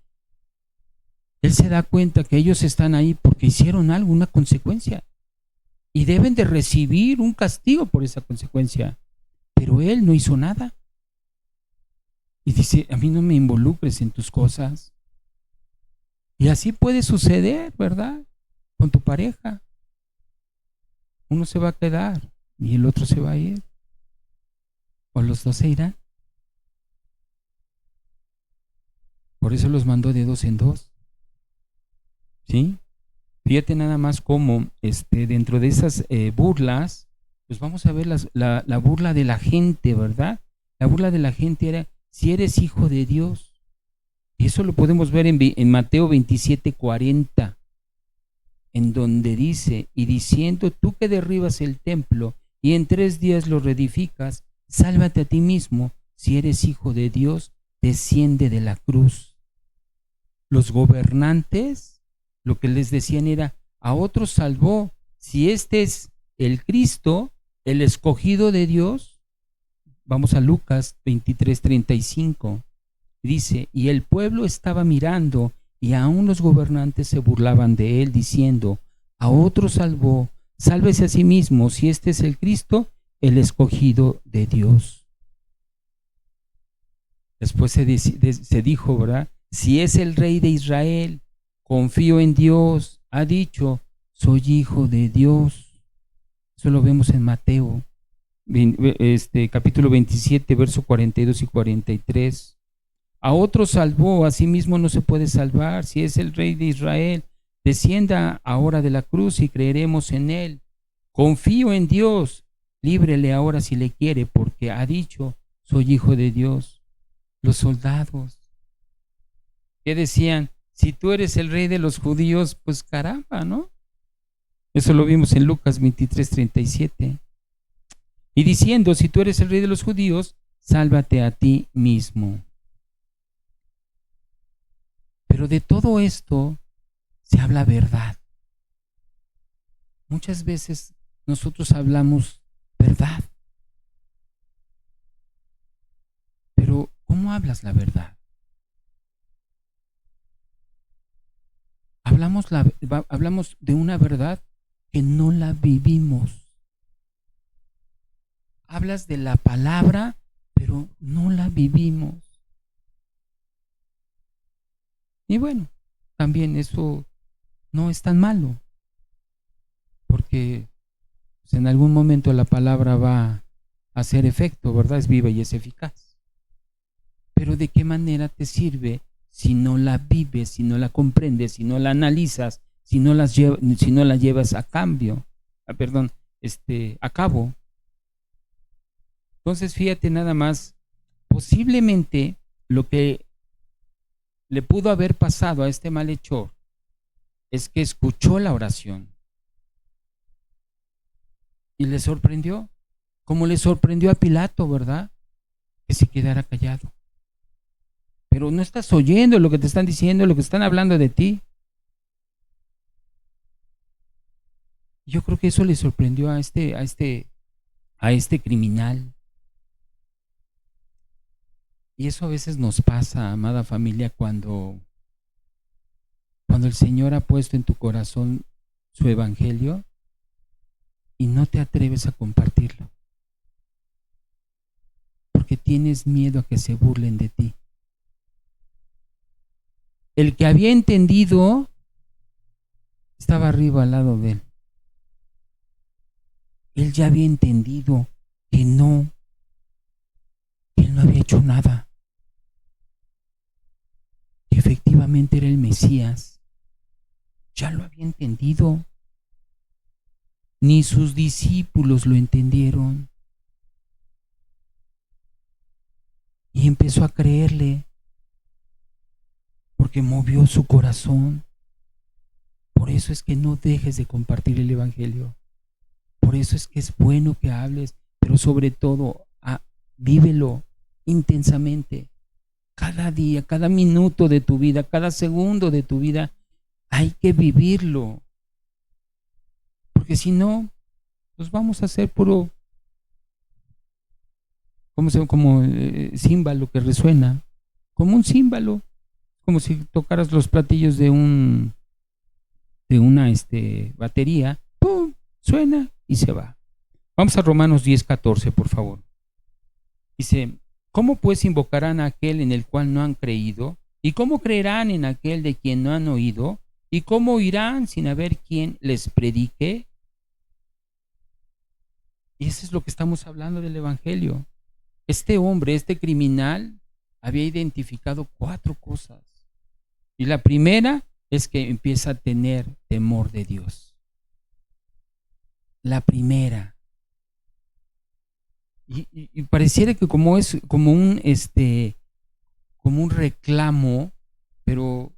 él se da cuenta que ellos están ahí porque hicieron algo, una consecuencia, y deben de recibir un castigo por esa consecuencia, pero él no hizo nada. Y dice: a mí no me involucres en tus cosas. Y así puede suceder, ¿verdad? Con tu pareja. Uno se va a quedar y el otro se va a ir, o los dos se irán. Por eso los mandó de dos en dos. ¿Sí? Fíjate nada más cómo dentro de esas burlas, pues vamos a ver la burla de la gente, ¿verdad? La burla de la gente era: si eres hijo de Dios. Y eso lo podemos ver en Mateo 27:40, en donde dice: y diciendo, tú que derribas el templo y en 3 días lo reedificas, sálvate a ti mismo, si eres hijo de Dios, desciende de la cruz. Los gobernantes, lo que les decían era, a otros salvó, si este es el Cristo, el escogido de Dios. Vamos a Lucas 23:35. Dice, y el pueblo estaba mirando, y aún los gobernantes se burlaban de él, diciendo, a otro salvó, sálvese a sí mismo, si este es el Cristo, el escogido de Dios. Después se dijo, ¿verdad? Si es el Rey de Israel, confío en Dios, ha dicho, soy hijo de Dios. Eso lo vemos en Mateo, capítulo 27, verso 42 y 43. A otro salvó, a sí mismo no se puede salvar. Si es el Rey de Israel, descienda ahora de la cruz y creeremos en él. Confío en Dios, líbrele ahora si le quiere, porque ha dicho, soy hijo de Dios. Los soldados, ¿qué decían? Si tú eres el Rey de los judíos, pues caramba, ¿no? Eso lo vimos en Lucas 23:37. Y diciendo, si tú eres el Rey de los judíos, sálvate a ti mismo. Pero de todo esto se habla verdad. Muchas veces nosotros hablamos verdad. Pero ¿cómo hablas la verdad? Hablamos de una verdad que no la vivimos. Hablas de la palabra, pero no la vivimos. Y bueno, también eso no es tan malo, porque pues, en algún momento la palabra va a hacer efecto, ¿verdad? Es viva y es eficaz. Pero ¿de qué manera te sirve si no la vives, si no la comprendes, si no la analizas, si no la llevas a cabo? Entonces, fíjate nada más, posiblemente lo que le pudo haber pasado a este malhechor es que escuchó la oración y le sorprendió, como le sorprendió a Pilato, ¿verdad? Que se quedara callado. Pero no estás oyendo lo que te están diciendo, lo que están hablando de ti. Yo creo que eso le sorprendió a este criminal. Y eso a veces nos pasa, amada familia, cuando el Señor ha puesto en tu corazón su evangelio y no te atreves a compartirlo, porque tienes miedo a que se burlen de ti. El que había entendido estaba arriba al lado de él. Él ya había entendido que él no había hecho nada, que efectivamente era el Mesías. Ya lo había entendido. Ni sus discípulos lo entendieron. Y empezó a creerle, porque movió su corazón. Por eso es que no dejes de compartir el evangelio. Por eso es que es bueno que hables, pero sobre todo, vívelo intensamente. Cada día, cada minuto de tu vida, cada segundo de tu vida, hay que vivirlo. Porque si no, pues vamos a hacer puro, como címbalo que resuena, como un címbalo, como si tocaras los platillos de una batería, ¡pum!, suena y se va. Vamos a Romanos 10:14, por favor. Dice, ¿cómo pues invocarán a aquel en el cual no han creído? ¿Y cómo creerán en aquel de quien no han oído? ¿Y cómo oirán sin haber quien les predique? Y eso es lo que estamos hablando del evangelio. Este hombre, este criminal, había identificado 4 cosas. Y la primera es que empieza a tener temor de Dios. La primera. Y pareciera que como un reclamo, pero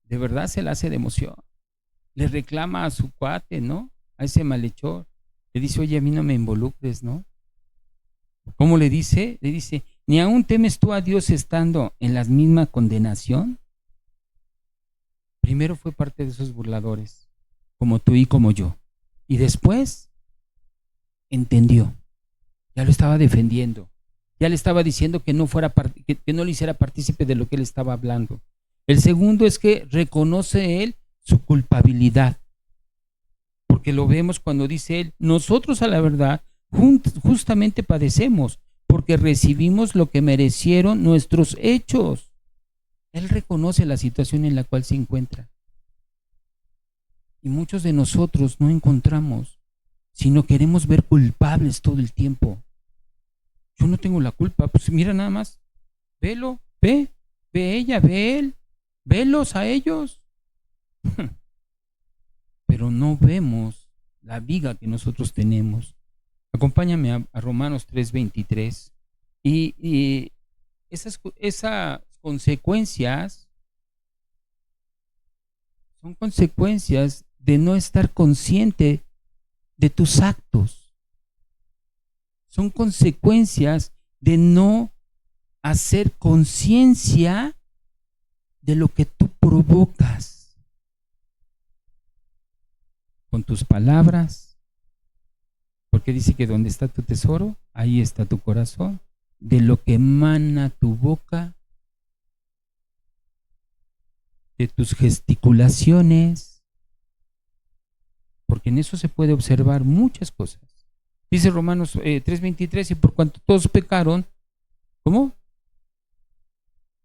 de verdad se le hace de emoción. Le reclama a su cuate, ¿no? A ese malhechor. Le dice, oye, a mí no me involucres, ¿no? ¿Cómo le dice? Le dice, ¿ni aún temes tú a Dios estando en la misma condenación? Primero fue parte de esos burladores, como tú y como yo. Y después entendió, ya lo estaba defendiendo, ya le estaba diciendo que no fuera que no le hiciera partícipe de lo que él estaba hablando. El segundo es que reconoce él su culpabilidad, porque lo vemos cuando dice él, nosotros a la verdad justamente padecemos, porque recibimos lo que merecieron nuestros hechos. Él reconoce la situación en la cual se encuentra. Y muchos de nosotros no encontramos, sino queremos ver culpables todo el tiempo. Yo no tengo la culpa, pues mira nada más, velo, ve ella, ve él, velos a ellos. Pero no vemos la viga que nosotros tenemos. Acompáñame a Romanos 3:23 y esas consecuencias son consecuencias de no estar consciente de tus actos. Son consecuencias de no hacer conciencia de lo que tú provocas con tus palabras, porque dice que donde está tu tesoro, ahí está tu corazón. De lo que emana tu boca, de tus gesticulaciones, porque en eso se puede observar muchas cosas. Dice Romanos 3:23, y por cuanto todos pecaron, ¿cómo?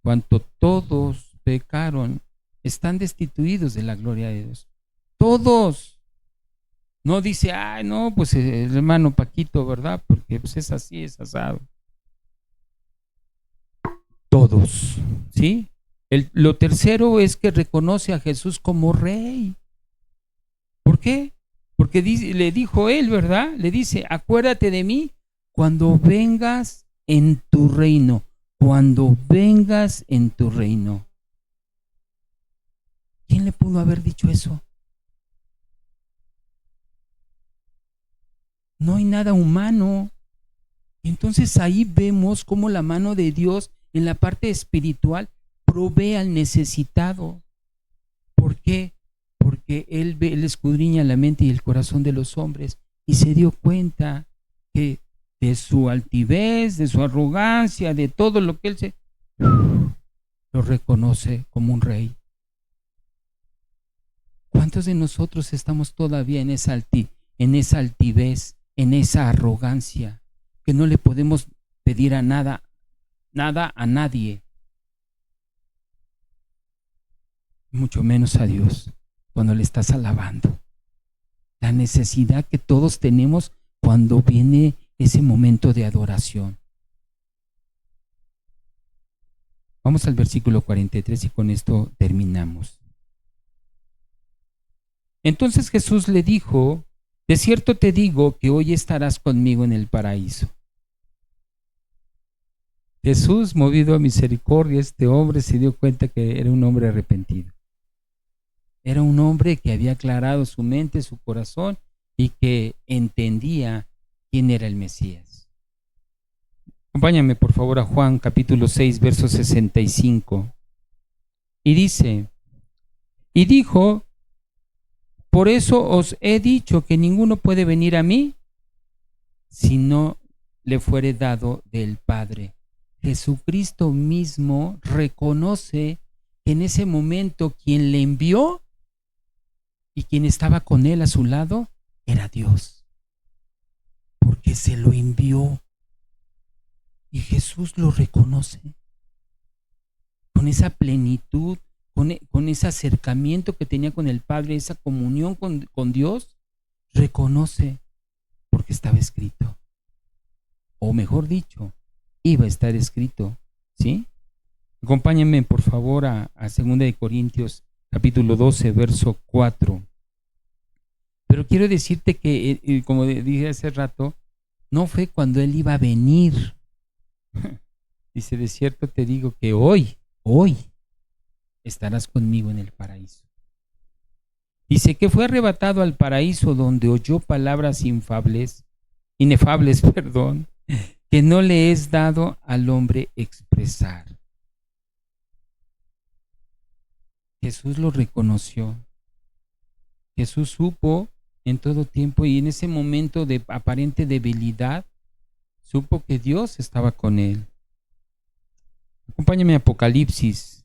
Cuanto todos pecaron, están destituidos de la gloria de Dios. Todos. No dice, ay, no, pues el hermano Paquito, ¿verdad? Porque pues es así, es asado. Todos, ¿sí? Lo tercero es que reconoce a Jesús como rey. ¿Por qué? Porque le dijo él, ¿verdad? Le dice, acuérdate de mí cuando vengas en tu reino. Cuando vengas en tu reino. ¿Quién le pudo haber dicho eso? No hay nada humano. Entonces ahí vemos cómo la mano de Dios en la parte espiritual provee al necesitado. ¿Por qué? Porque él escudriña la mente y el corazón de los hombres y se dio cuenta que de su altivez, de su arrogancia, de todo lo que él lo reconoce como un rey. ¿Cuántos de nosotros estamos todavía en esa altivez, en esa arrogancia, que no le podemos pedir a nada a nadie, mucho menos a Dios, cuando le estás alabando? La necesidad que todos tenemos cuando viene ese momento de adoración. Vamos al versículo 43 y con esto terminamos. Entonces Jesús le dijo, de cierto te digo que hoy estarás conmigo en el paraíso. Jesús, movido a misericordia, este hombre se dio cuenta que era un hombre arrepentido. Era un hombre que había aclarado su mente, su corazón y que entendía quién era el Mesías. Acompáñame por favor a Juan capítulo 6, verso 65. Y dice, y dijo, por eso os he dicho que ninguno puede venir a mí si no le fuere dado del Padre. Jesucristo mismo reconoce que en ese momento quien le envió y quien estaba con él a su lado era Dios, porque se lo envió y Jesús lo reconoce con esa plenitud, con ese acercamiento que tenía con el Padre, esa comunión con Dios. Reconoce porque estaba escrito, o mejor dicho, iba a estar escrito, ¿sí? Acompáñenme por favor a 2 de Corintios capítulo 12, verso 4. Pero quiero decirte que, como dije hace rato, no fue cuando él iba a venir. Dice, de cierto te digo que hoy estarás conmigo en el paraíso. Dice que fue arrebatado al paraíso donde oyó palabras inefables, que no le es dado al hombre expresar. Jesús lo reconoció. Jesús supo en todo tiempo y en ese momento de aparente debilidad, supo que Dios estaba con él. Acompáñame a Apocalipsis,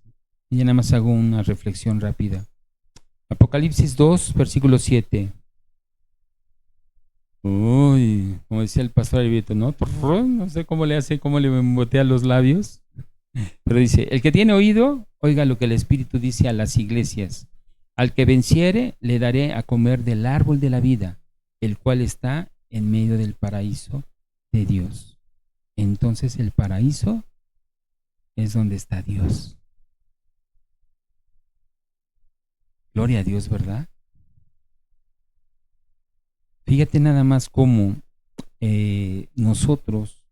y ya nada más hago una reflexión rápida. Apocalipsis 2, versículo 7. Uy, como decía el pastor Alberto, ¿no? No sé cómo le hace, cómo le embotea los labios. Pero dice, el que tiene oído, oiga lo que el Espíritu dice a las iglesias. Al que venciere, le daré a comer del árbol de la vida, el cual está en medio del paraíso de Dios. Entonces el paraíso es donde está Dios. Gloria a Dios, ¿verdad? Fíjate nada más cómo nosotros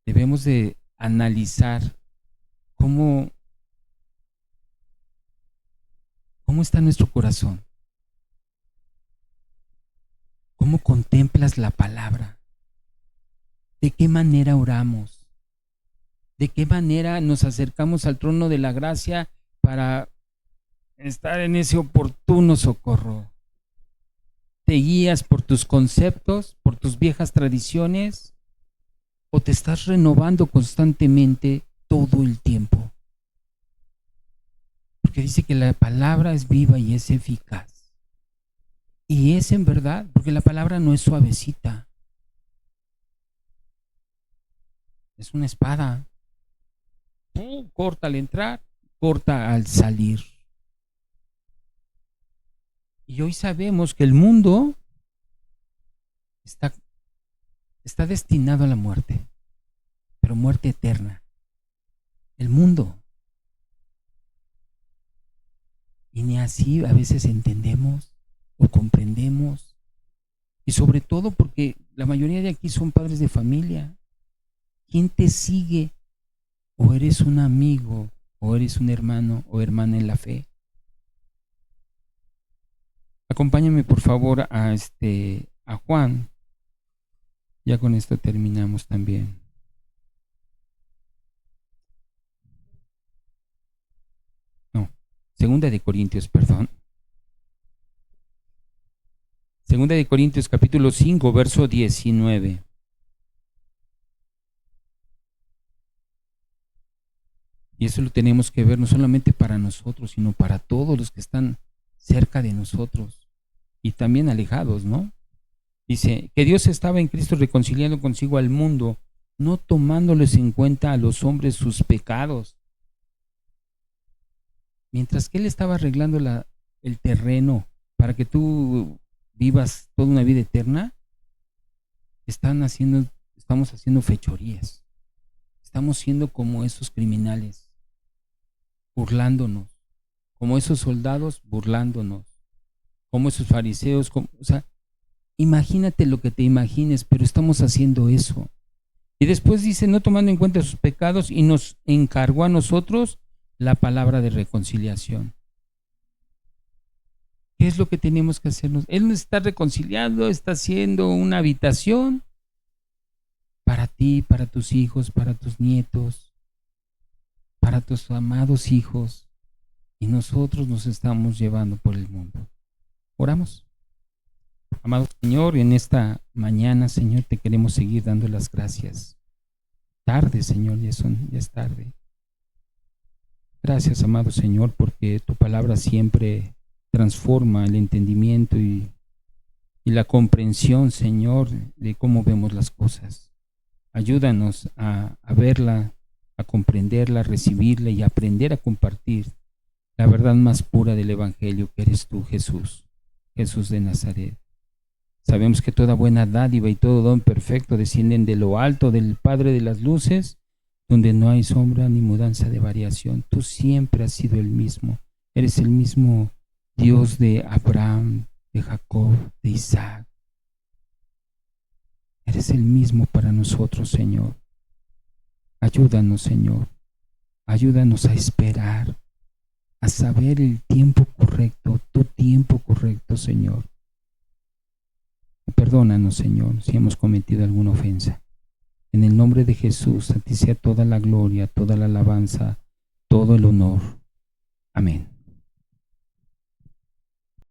debemos de analizar cómo está nuestro corazón. ¿Cómo contemplas la palabra? ¿De qué manera oramos? ¿De qué manera nos acercamos al trono de la gracia para estar en ese oportuno socorro? ¿Te guías por tus conceptos, por tus viejas tradiciones? ¿O te estás renovando constantemente todo el tiempo? Porque dice que la palabra es viva y es eficaz. Y es en verdad, porque la palabra no es suavecita. Es una espada. Corta al entrar, corta al salir. Y hoy sabemos que el mundo está destinado a la muerte, pero muerte eterna. El mundo. Y ni así a veces entendemos o comprendemos. Y sobre todo porque la mayoría de aquí son padres de familia. ¿Quién te sigue? O eres un amigo, o eres un hermano o hermana en la fe. Acompáñame por favor a Juan. Ya con esto terminamos también. No, Segunda de Corintios, perdón. Segunda de Corintios capítulo 5, verso 19. Y eso lo tenemos que ver no solamente para nosotros, sino para todos los que están cerca de nosotros y también alejados, ¿no? Dice que Dios estaba en Cristo reconciliando consigo al mundo, no tomándoles en cuenta a los hombres sus pecados. Mientras que Él estaba arreglando el terreno para que tú vivas toda una vida eterna, estamos haciendo fechorías. Estamos siendo como esos criminales, burlándonos, como esos soldados burlándonos, como esos fariseos, o sea, imagínate lo que te imagines, pero estamos haciendo eso. Y después dice, no tomando en cuenta sus pecados, y nos encargó a nosotros la palabra de reconciliación. ¿Qué es lo que tenemos que hacernos? Él nos está reconciliando, está haciendo una habitación para ti, para tus hijos, para tus nietos, para tus amados hijos, y nosotros nos estamos llevando por el mundo. Oramos. Amado Señor, en esta mañana, Señor, te queremos seguir dando las gracias. Tarde, Señor, ya es tarde. Gracias, amado Señor, porque tu palabra siempre transforma el entendimiento y la comprensión, Señor, de cómo vemos las cosas. Ayúdanos a verla, a comprenderla, a recibirla y a aprender a compartir la verdad más pura del Evangelio, que eres tú, Jesús, Jesús de Nazaret. Sabemos que toda buena dádiva y todo don perfecto descienden de lo alto, del Padre de las luces, donde no hay sombra ni mudanza de variación. Tú siempre has sido el mismo. Eres el mismo Dios de Abraham, de Jacob, de Isaac. Eres el mismo para nosotros, Señor. Ayúdanos, Señor. Ayúdanos a esperar, a saber el tiempo correcto, tu tiempo correcto, Señor. Perdónanos, Señor, si hemos cometido alguna ofensa. En el nombre de Jesús, a ti sea toda la gloria, toda la alabanza, todo el honor. Amén.